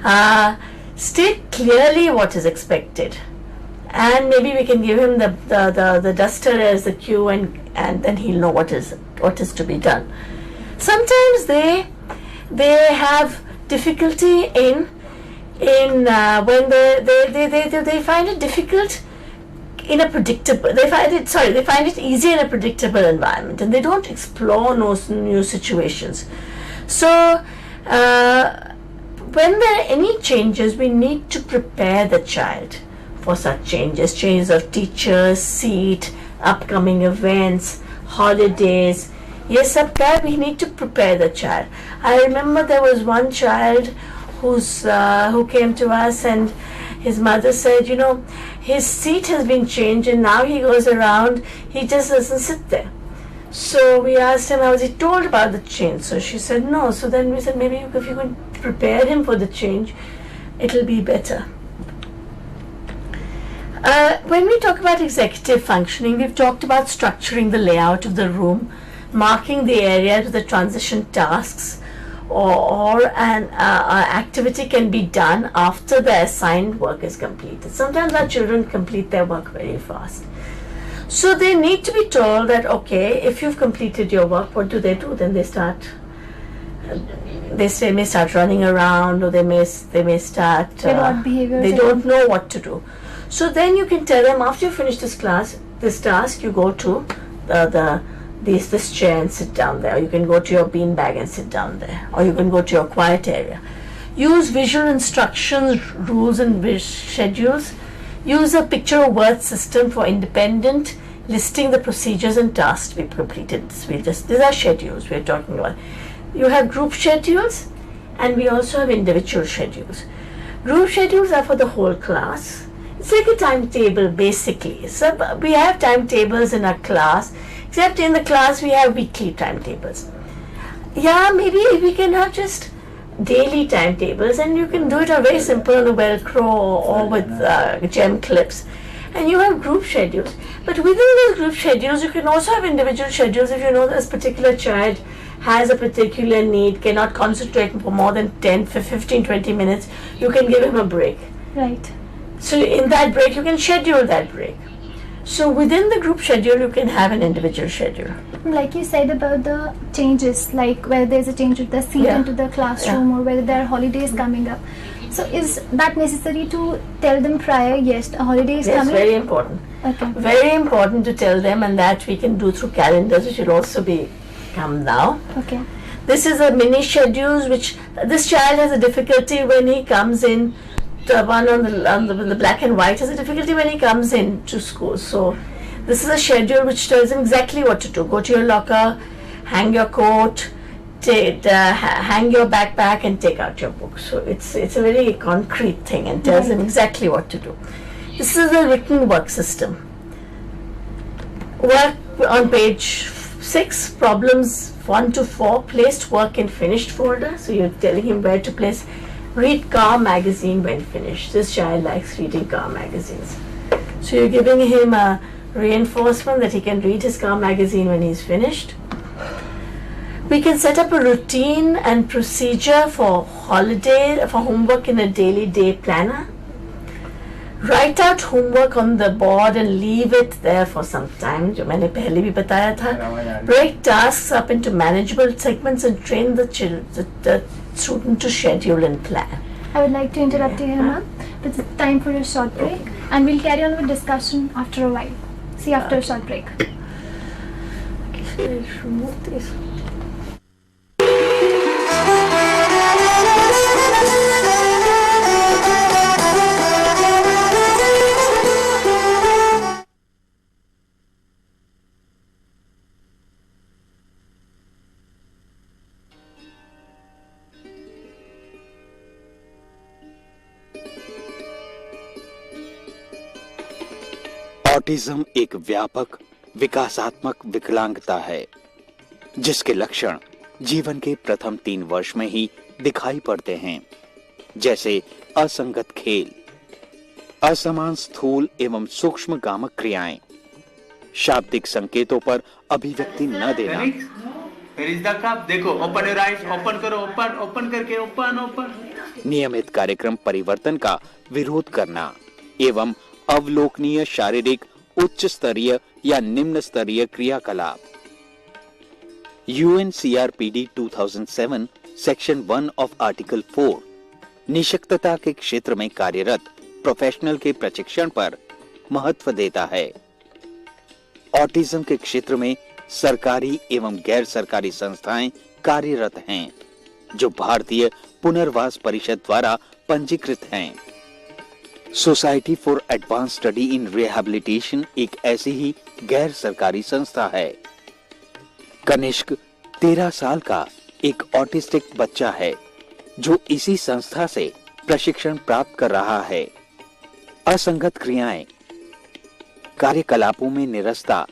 Speaker 1: Right.
Speaker 3: State clearly what is expected, and maybe we can give him the duster as the cue, and then he'll know what is to be done. Sometimes they have difficulty in when they find it difficult in a predictable. They find it easy in a predictable environment, and they don't explore new situations. So when there are any changes, we need to prepare the child for such changes of teachers, seat, upcoming events, holidays. Yes, we need to prepare the child. I remember there was one child who came to us, and his mother said, his seat has been changed and now he goes around, he just doesn't sit there. So we asked him, was he told about the change? So she said no. So then we said, maybe if you can prepare him for the change, it'll be better. When we talk about executive functioning, we've talked about structuring the layout of the room, marking the area to the transition tasks, or an activity can be done after the assigned work is completed. Sometimes our children complete their work very fast. So they need to be told that, okay, if you've completed your work, what do? Then they may start running around, or they may start, they don't know what to do. So then you can tell them, after you finish this task, you go to this chair and sit down there, or you can go to your bean bag and sit down there, or you can go to your quiet area. Use visual instructions, rules and schedules. Use a picture or word system for independent listing the procedures and tasks to be completed. These are schedules we're talking about. You have group schedules, and we also have individual schedules. Group schedules are for the whole class. It's like a timetable basically. So we have timetables in our class, except in the class we have weekly timetables. Yeah, maybe we can have just daily timetables, and you can do it very simple on the Velcro or with gem clips, and you have group schedules. But within those group schedules, you can also have individual schedules. If you know this particular child has a particular need, cannot concentrate for more than 10, 15, 20 minutes, you can give him a break.
Speaker 1: Right.
Speaker 3: So in that break, you can schedule that break. So within the group schedule, you can have an individual schedule.
Speaker 1: Like you said about the changes, like whether there's a change with the seat into the classroom, or whether there are holidays coming up. So is that necessary to tell them prior? Yes, a holiday is coming.
Speaker 3: Yes, very important.
Speaker 1: Okay.
Speaker 3: Very important to tell them, and that we can do through calendars, which will also come now.
Speaker 1: Okay.
Speaker 3: This is a mini schedules, which this child has a difficulty when he comes in. The one on the black and white has a difficulty when he comes into school. So this is a schedule which tells him exactly what to do. Go to your locker, hang your coat, hang your backpack, and take out your book. So it's a very concrete thing and tells him exactly what to do. This is a written work system. Work on page 6 problems 1 to 4, placed work in finished folder. So you're telling him where to place. Read car magazine when finished. This child likes reading car magazines. So you're giving him a reinforcement that he can read his car magazine when he's finished. We can set up a routine and procedure for homework in a daily day planner. Write out homework on the board and leave it there for some time, जो मैंने पहले भी बताया था. Break tasks up into manageable segments and train the student to schedule and plan.
Speaker 1: I would like to interrupt you here, ma'am. It's time for a short break, and we'll carry on with discussion after a while. See you after a short break.
Speaker 3: Okay, remove this.
Speaker 8: Autism एक व्यापक विकासात्मक विकलांगता है जिसके लक्षण जीवन के प्रथम 3 वर्ष में ही दिखाई पड़ते हैं, जैसे असंगत खेल, असमान स्थूल एवं सूक्ष्म गामक क्रियाएं, शाब्दिक संकेतों पर अभिव्यक्ति न देना।
Speaker 9: Where is the cup? देखो, open your eyes, open करो, open करके open.
Speaker 8: नियमित कार्यक्रम परिवर्तन का विरोध करना एवं अवलोकनीय शारीरिक उच्च स्तरीय या निम्न स्तरीय क्रियाकलाप। UNCRPD 2007 सेक्शन 1 ऑफ आर्टिकल 4 निशक्तता के क्षेत्र में कार्यरत प्रोफेशनल के प्रशिक्षण पर महत्व देता है। ऑटिज्म के क्षेत्र में सरकारी एवं गैर सरकारी संस्थाएं कार्यरत हैं, जो भारतीय पुनर्वास परिषद द्वारा पंजीकृत हैं। Society for advance study in rehabilitation एक ऐसी ही गैर सरकारी संस्था है। कनिष्क 13 साल का एक ऑटिस्टिक बच्चा है जो इसी संस्था से प्रशिक्षण प्राप्त कर रहा है। असंगत क्रियाएं, कार्यकलापों में निरस्ता,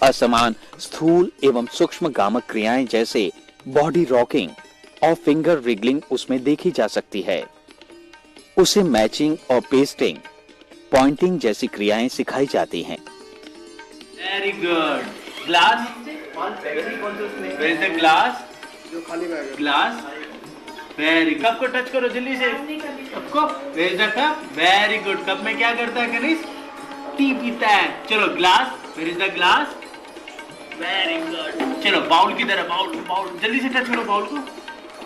Speaker 8: असमान स्थूल एवं सूक्ष्म गामक क्रियाएं जैसे बॉडी रॉकिंग और फिंगर रिगलिंग उसमें देखी जा सकती है। उसे मैचिंग और पेस्टिंग, पॉइंटिंग जैसी क्रियाएं सिखाई जाती हैं।
Speaker 9: Very good. Glass, where is the glass? जो खाली बैग है। Glass, very. कप को टच करो जल्दी से। कप को, where is the cup? Very good. Cup में क्या करता है कनिष्क? टी पीता है। चलो glass, where is the glass? Very good. चलो बाउल की तरह, बाउल जल्दी से टच करो बाउल को।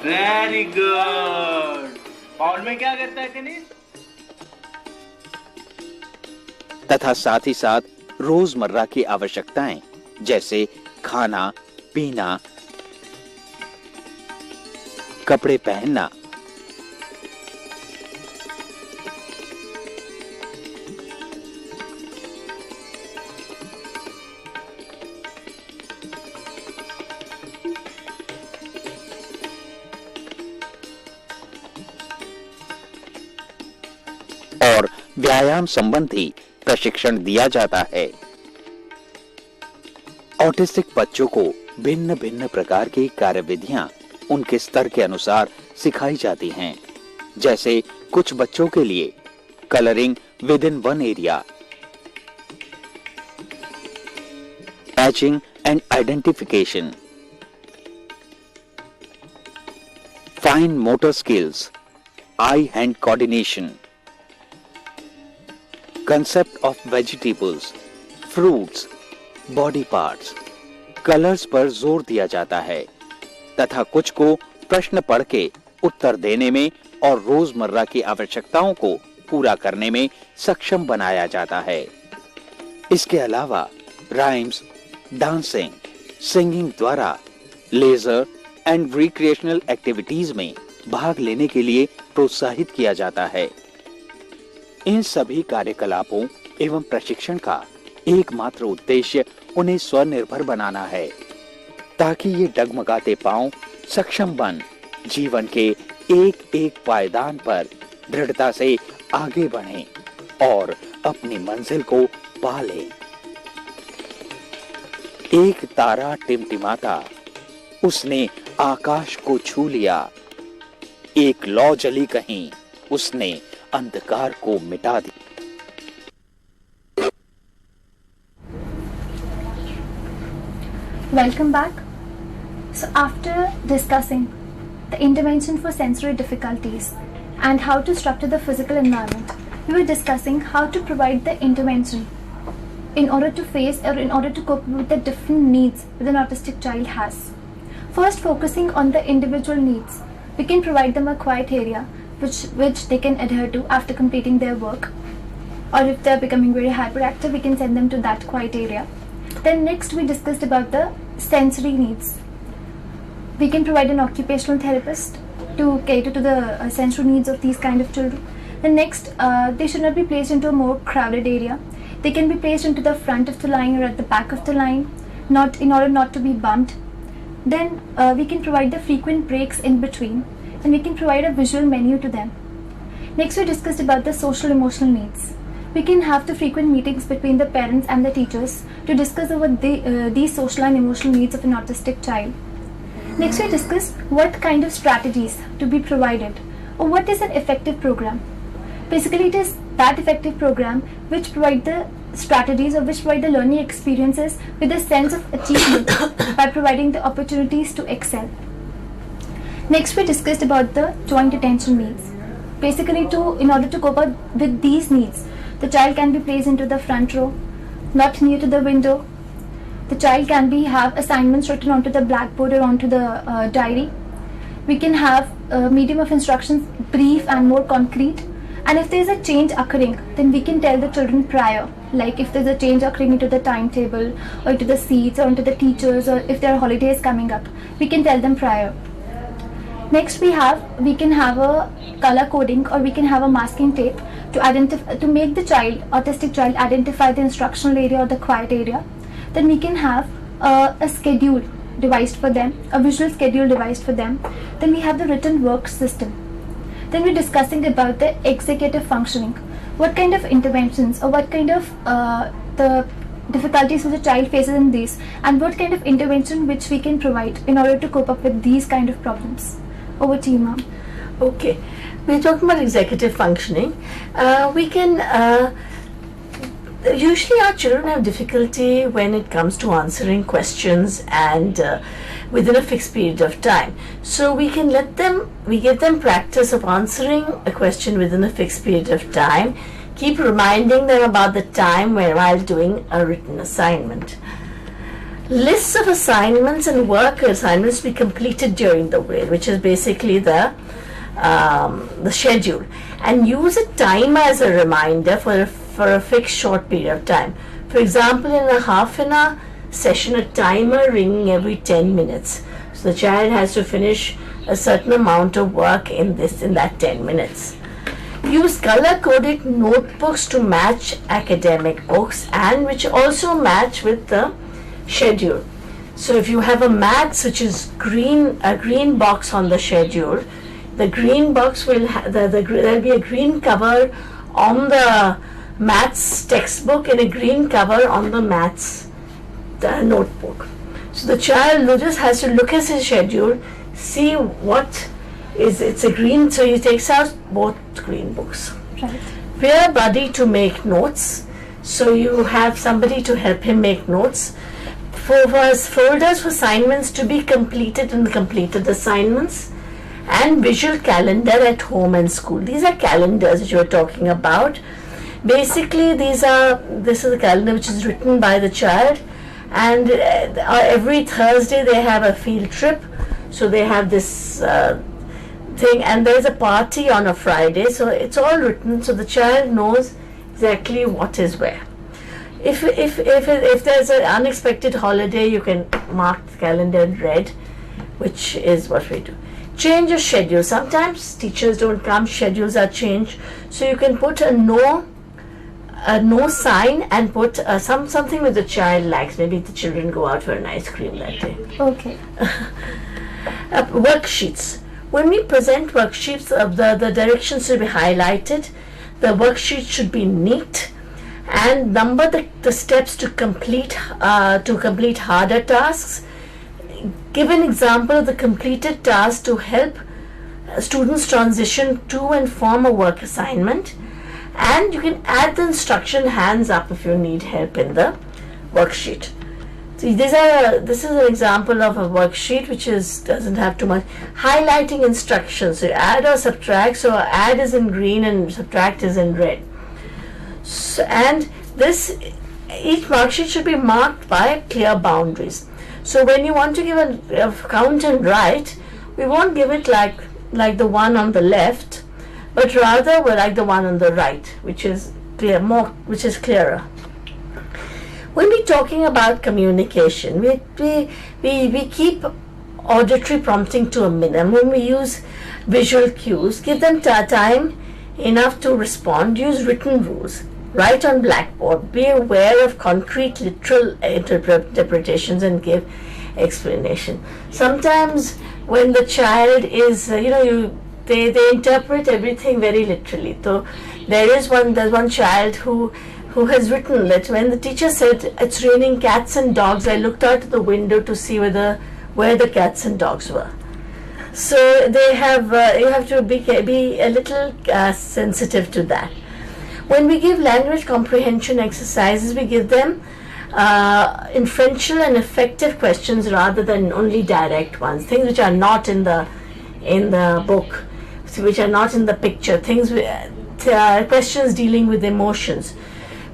Speaker 9: Very good. बाउल में क्या करता है कनिष्क?
Speaker 8: तथा साथ ही साथ रोजमर्रा की आवश्यकताएं जैसे खाना, पीना, कपड़े पहनना, और व्यायाम संबंधी प्रशिक्षण दिया जाता है। ऑटिस्टिक बच्चों को भिन्न भिन्न प्रकार की कार्यविधियां उनके स्तर के अनुसार सिखाई जाती हैं, जैसे कुछ बच्चों के लिए colouring with in one area, matching and identification, fine motor skills, I hand coordination, concept of vegetables, fruits, body parts, colours पर जोर दिया जाता है तथा कुछ को प्रश्न पढ़ के उत्तर देने में और रोजमर्रा की आवश्यकताओं को पूरा करने में सक्षम बनाया जाता है। इसके अलावा राइम्स, डांसिंग, सिंगिंग द्वारा लेजर एंड रिक्रिएशनल एक्टिविटीज में भाग लेने के लिए प्रोत्साहित किया जाता है। इन सभी कार्यकलापों एवं प्रशिक्षण का एकमात्र उद्देश्य उन्हें स्वनिर्भर बनाना है, ताकि ये डगमगाते पांव सक्षम बन जीवन के एक एक पायदान पर दृढ़ता से आगे बढ़ें और अपनी मंजिल को पा लें। एक तारा टिमटिमाता, उसने आकाश को छू लिया। एक लौ जली कहीं, उसने अंधकार को मिटा दिया।
Speaker 1: Welcome back. So after discussing the intervention for sensory difficulties and how to structure the physical environment, we were discussing how to provide the intervention in order to face or in order to cope with the different needs that an autistic child has. First, focusing on the individual needs, we can provide them a quiet area which they can adhere to after completing their work, or if they are becoming very hyperactive, we can send them to that quiet area. Then next we discussed about the sensory needs. We can provide an occupational therapist to cater to the sensory needs of these kind of children. Then next, they should not be placed into a more crowded area. They can be placed into the front of the line or at the back of the line, not in order not to be bumped. Then we can provide the frequent breaks in between, and we can provide a visual menu to them. Next we discussed about the social emotional needs. We can have the frequent meetings between the parents and the teachers to discuss over these social and emotional needs of an autistic child. Next we discussed what kind of strategies to be provided, or what is an effective program. Basically it is that effective program which provide the strategies or which provide the learning experiences with a sense of achievement by providing the opportunities to excel. Next we discussed about the joint attention needs. Basically in order to cope up with these needs, the child can be placed into the front row, not near to the window. The child can have assignments written onto the blackboard or onto the diary. We can have a medium of instructions brief and more concrete. And if there is a change occurring, then we can tell the children prior. Like if there is a change occurring into the timetable or into the seats or into the teachers, or if there are holidays coming up, we can tell them prior. Next we can have a color coding, or we can have a masking tape to make the autistic child identify the instructional area or the quiet area. Then we can have a schedule devised for them, a visual schedule devised for them. Then we have the written work system. Then we're discussing about the executive functioning. What kind of interventions or what kind of the difficulties which a child faces in these, and what kind of intervention which we can provide in order to cope up with these kind of problems. Over to you, ma'am.
Speaker 3: Okay, we're talking about executive functioning. We can usually our children have difficulty when it comes to answering questions and within a fixed period of time. So we give them practice of answering a question within a fixed period of time. Keep reminding them about the time while doing a written assignment. Lists of assignments and work assignments to be completed during the day, which is basically the schedule, and use a timer as a reminder for a fixed short period of time. For example, in a half an hour session, a timer ringing every 10 minutes. So the child has to finish a certain amount of work in that 10 minutes. Use color-coded notebooks to match academic books, and which also match with the schedule. So if you have a maths which is a green box on the schedule, the green box will there'll be a green cover on the maths textbook and a green cover on the maths notebook. So the child just has to look at his schedule, see what is it's a green, so he takes out both green books.
Speaker 1: Right.
Speaker 3: Pair a buddy to make notes, so you have somebody to help him make notes. Folders for assignments to be completed and completed assignments, and visual calendar at home and school. These are calendars that you are talking about. Basically, this is a calendar which is written by the child, and every Thursday they have a field trip. So they have this thing, and there's a party on a Friday. So it's all written, so the child knows exactly what is where. If there's an unexpected holiday, you can mark the calendar in red, which is what we do. Change your schedule. Sometimes teachers don't come, schedules are changed, so you can put a no sign and put something that the child likes. Maybe the children go out for an ice cream that day.
Speaker 1: Okay.
Speaker 3: Worksheets. When we present worksheets, the directions should be highlighted, the worksheet should be neat, and number the steps to complete harder tasks. Give an example of the completed task to help students transition to and from a work assignment, and you can add the instruction hands up if you need help in the worksheet. See, this is an example of a worksheet which doesn't have too much highlighting instructions. So add or subtract. So add is in green and subtract is in red. So, and each worksheet should be marked by clear boundaries. So when you want to give a count and write, we won't give it like the one on the left, but rather we're like the one on the right, which is clearer. When we're talking about communication, we keep auditory prompting to a minimum. When we use visual cues, give them time enough to respond. Use written rules. Write on blackboard. Be aware of concrete literal interpretations and give explanation. Sometimes when the child is, they interpret everything very literally. So there's one child who has written that when the teacher said it's raining cats and dogs, I looked out the window to see where the cats and dogs were. So you have to be a little sensitive to that. When we give language comprehension exercises, we give them inferential and effective questions rather than only direct ones. Things which are not in the book, which are not in the picture. Questions dealing with emotions.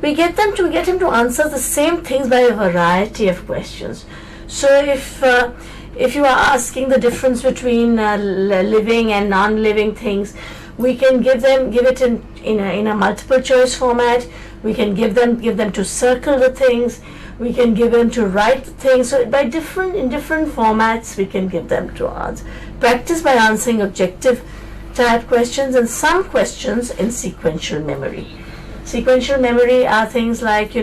Speaker 3: We get him to answer the same things by a variety of questions. So if you are asking the difference between living and non-living things, we can give it in a multiple choice format. We can give them to circle the things. We can give them to write the things. So in different formats, we can give them to answer. Practice by answering objective type questions and some questions in sequential memory. Sequential memory are things like,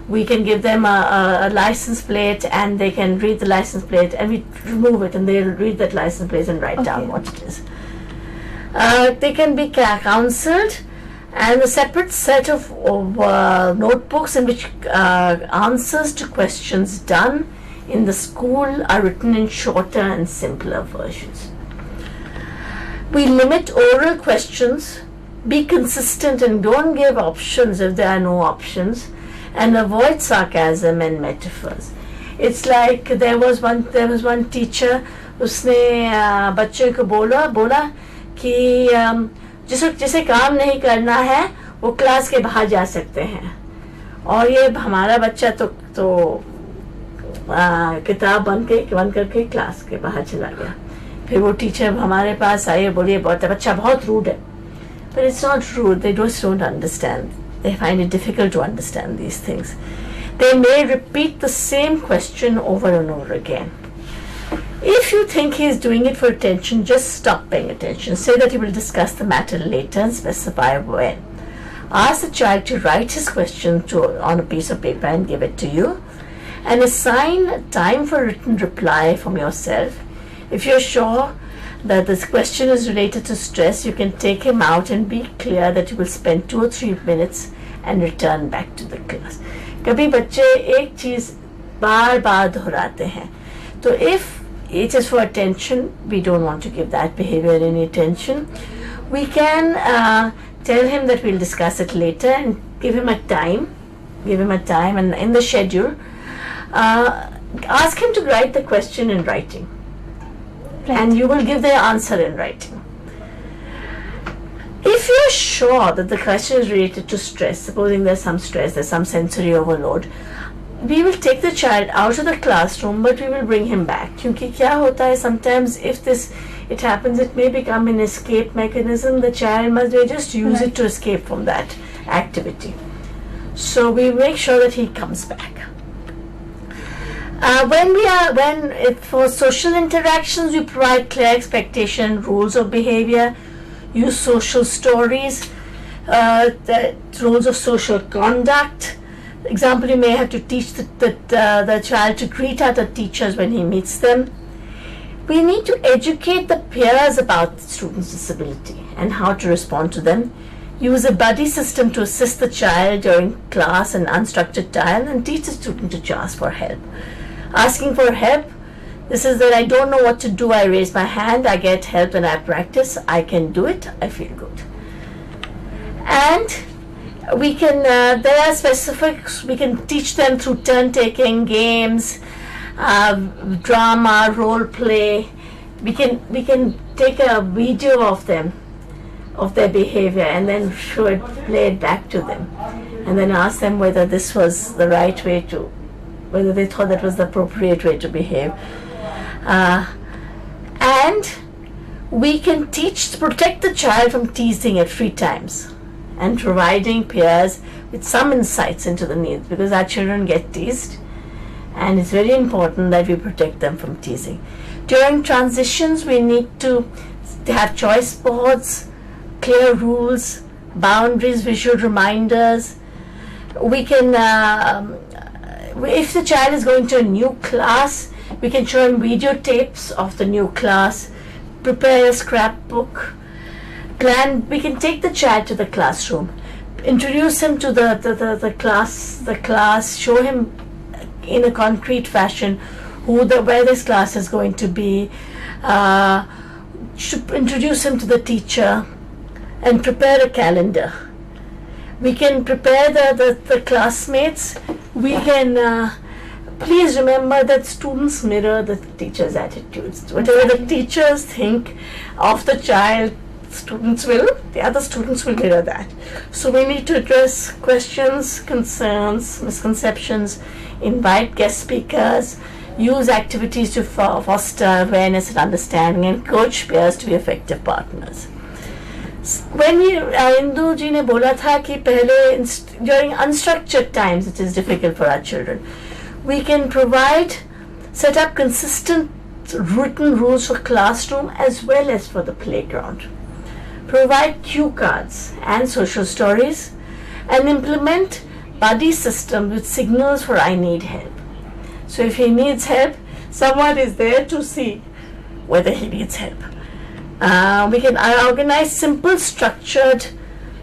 Speaker 3: we can give them a license plate and they can read the license plate, and we remove it and they'll read that license plate and write down what it is. They can be counseled, and a separate set of notebooks in which answers to questions done in the school are written in shorter and simpler versions. We limit oral questions. Be consistent and don't give options if there are no options, and avoid sarcasm and metaphors. It's like there was one teacher, उसने बच्चे को बोला कि जिसे काम नहीं करना है वो क्लास के बाहर जा सकते हैं, और ये हमारा बच्चा तो किताब बंद करके क्लास के बाहर चला गया. फिर वो टीचर हमारे पास आई, बोलिए बच्चा बहुत रूड है. But it's not rude, they just don't understand. They find it difficult to understand these things. They may repeat the same question over and over again. If you think he is doing it for attention, just stop paying attention. Say that you will discuss the matter later and specify when. Ask the child to write his question on a piece of paper and give it to you. And assign time for written reply from yourself. If you're sure that this question is related to stress, you can take him out and be clear that you will spend 2 or 3 minutes and return back to the class. कभी बच्चे एक चीज बार-बार दोहराते हैं. So if it is for attention, we don't want to give that behavior any attention. We can tell him that we'll discuss it later and give him a time and in the schedule ask him to write the question in writing. Right. And you will give the answer in writing. If you're sure that the question is related to stress, supposing there's some stress, there's some sensory overload, we will take the child out of the classroom, but we will bring him back. क्योंकि क्या होता है, sometimes if it happens, it may become an escape mechanism. The child must just use it to escape from that activity. So we make sure that he comes back. For social interactions, we provide clear expectation, rules of behavior, use social stories, the rules of social conduct. Example, you may have to teach the child to greet other teachers when he meets them. We need to educate the peers about the student's disability and how to respond to them. Use a buddy system to assist the child during class and unstructured time, and teach the student to ask for help. Asking for help, this is that I don't know what to do, I raise my hand, I get help and I practice, I can do it, I feel good. And we can, there are specifics, we can teach them through turn-taking, games, drama, role play. We can take a video of them, of their behavior, and then show it, play it back to them, and then ask them whether this was the right way to, whether they thought that was the appropriate way to behave. And we can protect the child from teasing at free times, and providing peers with some insights into the needs, because our children get teased, and it's very important that we protect them from teasing. During transitions, we need to have choice boards, clear rules, boundaries, visual reminders. We can, if the child is going to a new class, we can show him videotapes of the new class, prepare a scrapbook, we can take the child to the classroom, introduce him to the class, show him in a concrete fashion where this class is going to be, should introduce him to the teacher, and prepare a calendar. We can prepare the classmates. We can please remember that students mirror the teacher's attitudes. Whatever the teachers think of the child, the other students will mirror that. So we need to address questions, concerns, misconceptions, invite guest speakers, use activities to foster awareness and understanding, and coach peers to be effective partners. When Indu ji ne bola tha ki pehle during unstructured times it is difficult for our children, we can set up consistent written rules for classroom as well as for the playground. Provide cue cards and social stories, and implement buddy system with signals for I need help. So if he needs help, someone is there to see whether he needs help. We can organize simple structured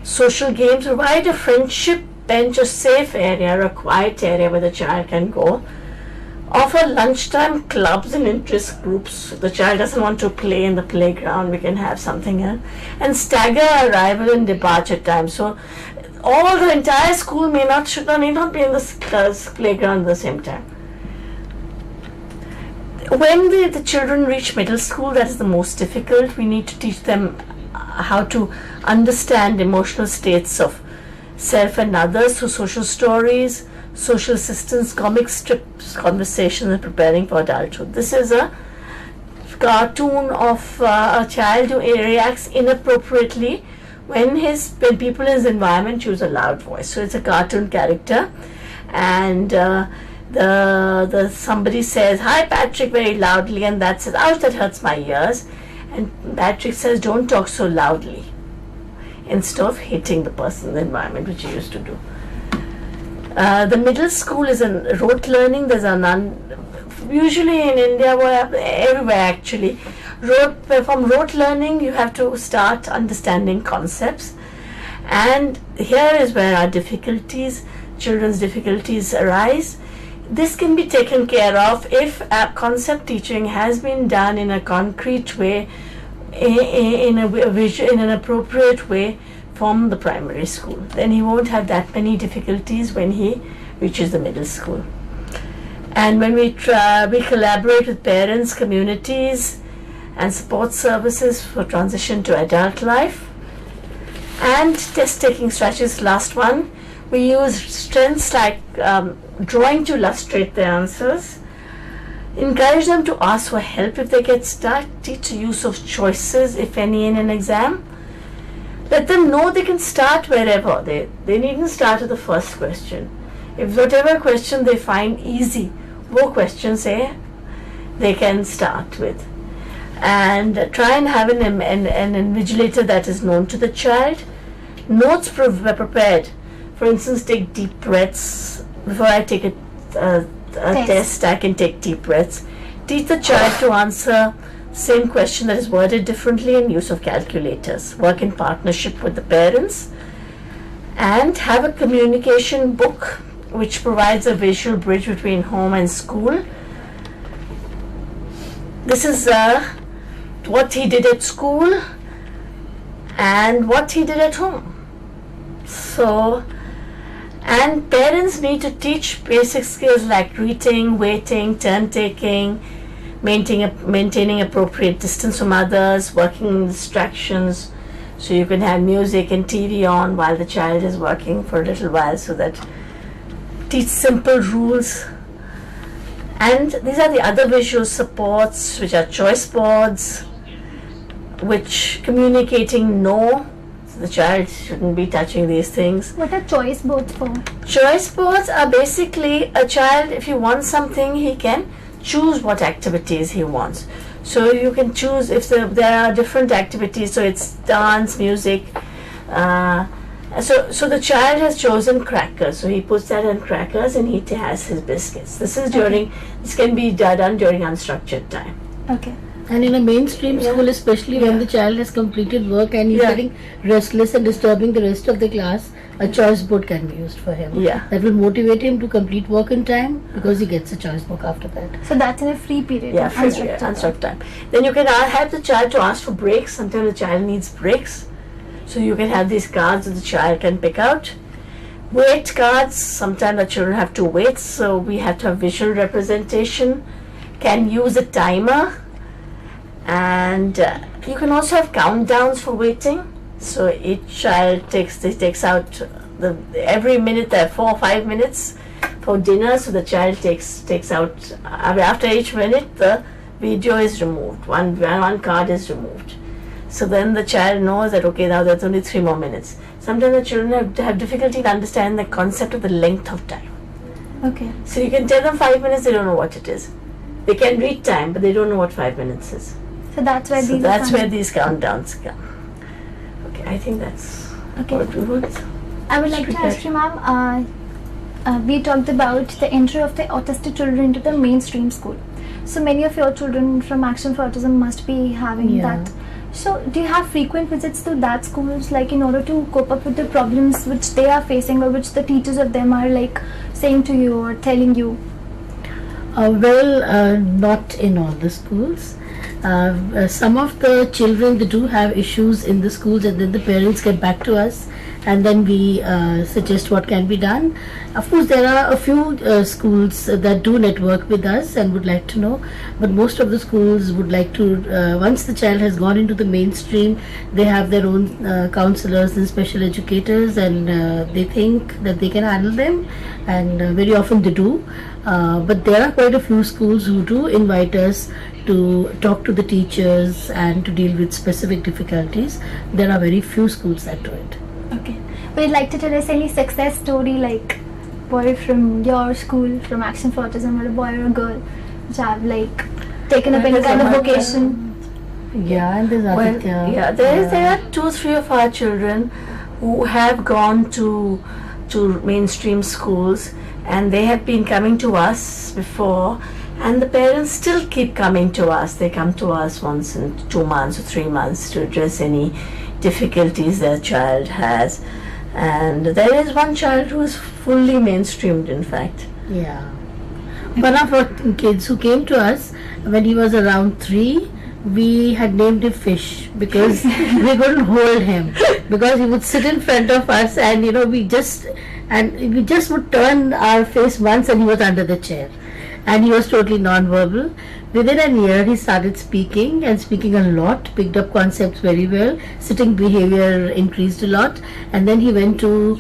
Speaker 3: social games, provide a friendship bench, a safe area, a quiet area where the child can go. Offer lunchtime clubs and interest groups. If the child doesn't want to play in the playground, we can have something else. And stagger arrival and departure time. So all the entire school need not be in the playground at the same time. When the children reach middle school, that is the most difficult. We need to teach them how to understand emotional states of self and others through social stories, social assistance, comic strips, conversations, and preparing for adulthood. This is a cartoon of a child who reacts inappropriately when people in his environment use a loud voice. So it's a cartoon character, and somebody says, "Hi Patrick," very loudly, and that says, "Ouch, that hurts my ears." And Patrick says, "Don't talk so loudly," instead of hitting the person in the environment, which he used to do. The middle school is in rote learning. Usually in India, everywhere actually, from rote learning you have to start understanding concepts, and here is where our children's difficulties arise. This can be taken care of if concept teaching has been done in a concrete way, in an appropriate way from the primary school. Then he won't have that many difficulties when he reaches the middle school. And when we collaborate with parents, communities, and support services for transition to adult life. And test-taking strategies, last one. We use strengths like drawing to illustrate the answers. Encourage them to ask for help if they get stuck. Teach the use of choices, if any, in an exam. Let them know they can start wherever. They needn't start at the first question. If whatever question they find easy, more questions they can start with. And try and have an invigilator that is known to the child. Notes prepared. For instance, take deep breaths. Before I take a test, I can take deep breaths. Teach the child to answer same question that is worded differently, and use of calculators. Work in partnership with the parents, and have a communication book which provides a visual bridge between home and school. This is what he did at school and what he did at home. So, and parents need to teach basic skills like greeting, waiting, turn taking, maintaining appropriate distance from others, working in distractions. So you can have music and TV on while the child is working for a little while, so that teach simple rules. And these are the other visual supports, which are choice boards, which communicating no. So the child shouldn't be touching these things.
Speaker 1: What are choice boards for?
Speaker 3: Choice boards are basically a child, if he wants something, he can choose what activities he wants. So you can choose if there are different activities, so it's dance, music. So the child has chosen crackers, so he puts that in crackers and he has his biscuits. This can be done during unstructured time.
Speaker 1: Okay.
Speaker 2: And in a mainstream school, especially when the child has completed work and he's getting restless and disturbing the rest of the class, a choice board can be used for him.
Speaker 3: Yeah.
Speaker 2: That will motivate him to complete work in time, because he gets a choice book after that.
Speaker 1: So that's in a free period.
Speaker 3: Yeah, unstructured time. Then you can help the child to ask for breaks. Sometimes the child needs breaks. So you can have these cards that the child can pick out. Wait cards. Sometimes the children have to wait, so we have to have visual representation. Can use a timer. And you can also have countdowns for waiting. So each child takes out every minute. There are 4 or 5 minutes for dinner. So the child takes out after each minute, the video is removed. One card is removed. So then the child knows that okay, now there's only 3 more minutes. Sometimes the children have difficulty in understanding the concept of the length of time.
Speaker 1: Okay.
Speaker 3: So you can tell them 5 minutes, they don't know what it is. They can read time, but they don't know what 5 minutes is.
Speaker 1: So that's where
Speaker 3: these countdowns come. Okay, I think that's
Speaker 1: okay.
Speaker 3: What we would.
Speaker 1: I would like to ask you, ma'am. We talked about the entry of the autistic children into the mainstream school. So many of your children from Action for Autism must be having that. So do you have frequent visits to that schools, like in order to cope up with the problems which they are facing, or which the teachers of them are like saying to you or telling you?
Speaker 2: Not in all the schools. Some of the children, they do have issues in the schools, and then the parents get back to us, and then we suggest what can be done. Of course, there are a few schools that do network with us and would like to know, but most of the schools would like to, once the child has gone into the mainstream, they have their own counselors and special educators, and they think that they can handle them, and very often they do. But there are quite a few schools who do invite us to talk to the teachers and to deal with specific difficulties. There are very few schools that do it.
Speaker 1: Okay. Would you like to tell us any success story, like boy from your school, from Action for Autism, or a boy or a girl, which have like taken up any kind of vocation?
Speaker 2: Yeah, and there's Aditya.
Speaker 3: There are 2-3 of our children who have gone to mainstream schools, and they have been coming to us before, and the parents still keep coming to us. They come to us once in 2 months or 3 months to address any difficulties their child has. And there is one child who is fully mainstreamed, in fact.
Speaker 2: Yeah. One of our kids who came to us when he was around 3, we had named him Fish, because we couldn't hold him, because he would sit in front of us, and we just would turn our face once and he was under the chair, and he was totally non-verbal. Within a year he started speaking, and speaking a lot, picked up concepts very well, sitting behavior increased a lot, and then he went to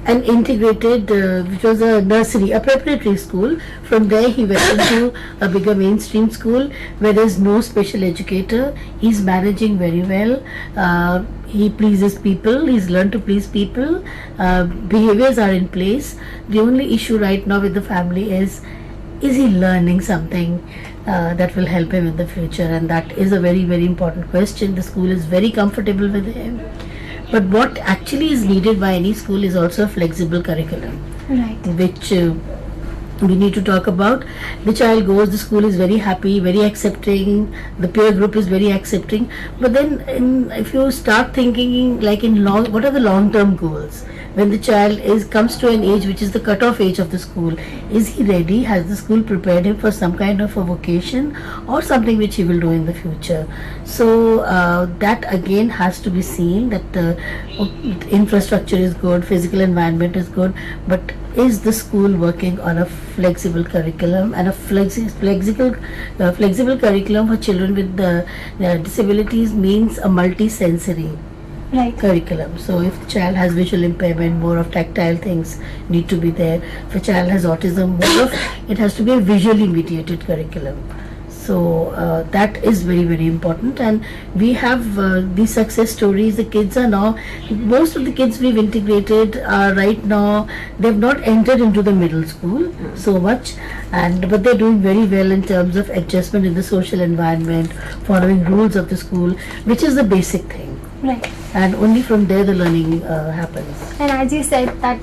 Speaker 2: an integrated, which was a nursery, a preparatory school. From there he went into a bigger mainstream school where there's no special educator. He's managing very well. He pleases people. He's learned to please people. Behaviors are in place. The only issue right now with the family is he learning something that will help him in the future? And that is a very, very important question. The school is very comfortable with him. But what actually is needed by any school is also a flexible curriculum,
Speaker 1: right?
Speaker 2: Which We need to talk about the child goes, the school is very happy, very accepting, the peer group is very accepting. But then if you start thinking like what are the long-term goals? When the child comes to an age which is the cutoff age of the school, is he ready? Has the school prepared him for some kind of a vocation or something which he will do in the future? So that again has to be seen, that the infrastructure is good, physical environment is good, but is the school working on a flexible curriculum, and a flexible curriculum for children with disabilities means a multi-sensory curriculum. So if the child has visual impairment, more of tactile things need to be there. If a child has autism, it has to be a visually mediated curriculum. So that is very, very important, and we have these success stories. The kids are now, most of the kids we've integrated are right now, they've not entered into the middle school so much, but they're doing very well in terms of adjustment in the social environment, following rules of the school, which is the basic thing.
Speaker 1: Right.
Speaker 2: And only from there the learning happens.
Speaker 1: And as you said, that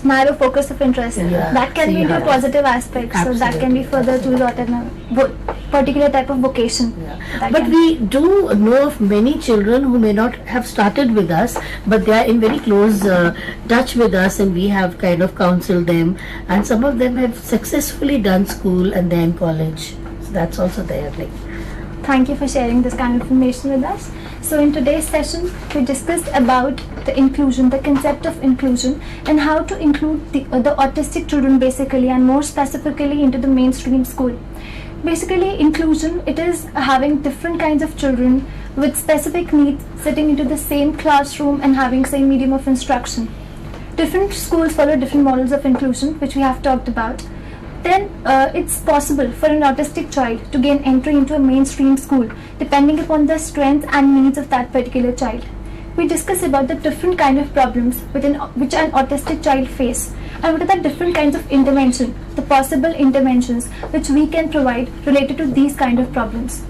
Speaker 1: narrow focus of interest, that can be into a positive aspect.
Speaker 2: Absolutely.
Speaker 1: So that can be further to a particular type of vocation.
Speaker 2: But we do know of many children who may not have started with us, but they are in very close touch with us, and we have kind of counseled them, and some of them have successfully done school and then college. So that's also there.
Speaker 1: Thank you for sharing this kind of information with us. So in today's session, we discussed about the inclusion, the concept of inclusion, and how to include the autistic children basically, and more specifically into the mainstream school. Basically, inclusion, it is having different kinds of children with specific needs sitting into the same classroom and having same medium of instruction. Different schools follow different models of inclusion, which we have talked about. Then it's possible for an autistic child to gain entry into a mainstream school depending upon the strengths and needs of that particular child. We discuss about the different kind of problems which an autistic child face, and what are the different kinds of intervention, the possible interventions which we can provide related to these kind of problems.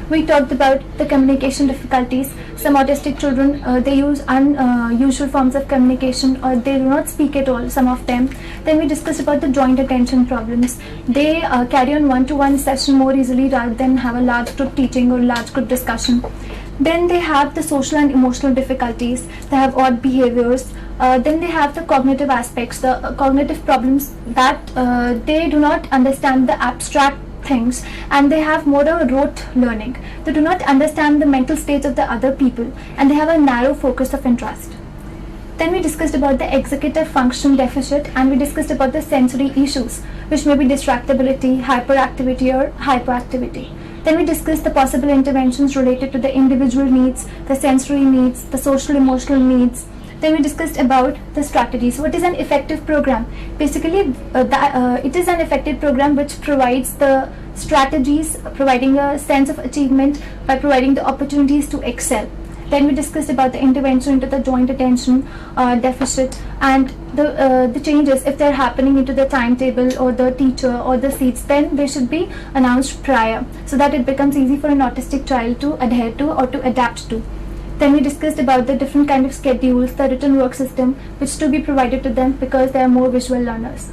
Speaker 1: We talked about the communication difficulties. Some autistic children, they use unusual forms of communication, or they do not speak at all, some of them. Then we discussed about the joint attention problems. They carry on one-to-one session more easily rather than have a large group teaching or large group discussion. Then they have the social and emotional difficulties. They have odd behaviors. Then they have the cognitive aspects, the cognitive problems that they do not understand the abstract things, and they have more of a rote learning. They do not understand the mental states of the other people, and they have a narrow focus of interest. Then we discussed about the executive function deficit, and we discussed about the sensory issues, which may be distractibility, hyperactivity or hypoactivity. Then we discussed the possible interventions related to the individual needs, the sensory needs, the social emotional needs. Then we discussed about the strategies. What is an effective program? Basically, it is an effective program which provides the strategies, providing a sense of achievement by providing the opportunities to excel. Then we discussed about the intervention into the joint attention deficit, and the changes, if they're happening into the timetable or the teacher or the seats, then they should be announced prior so that it becomes easy for an autistic child to adhere to or to adapt to. Then we discussed about the different kind of schedules, the written work system, which to be provided to them because they are more visual learners.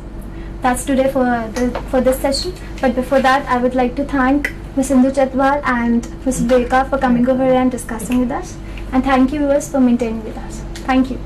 Speaker 1: That's today for this session. But before that, I would like to thank Ms. Sindhu Chatwal and Ms. Breka for coming over here and discussing with us. And thank you viewers for maintaining with us. Thank you.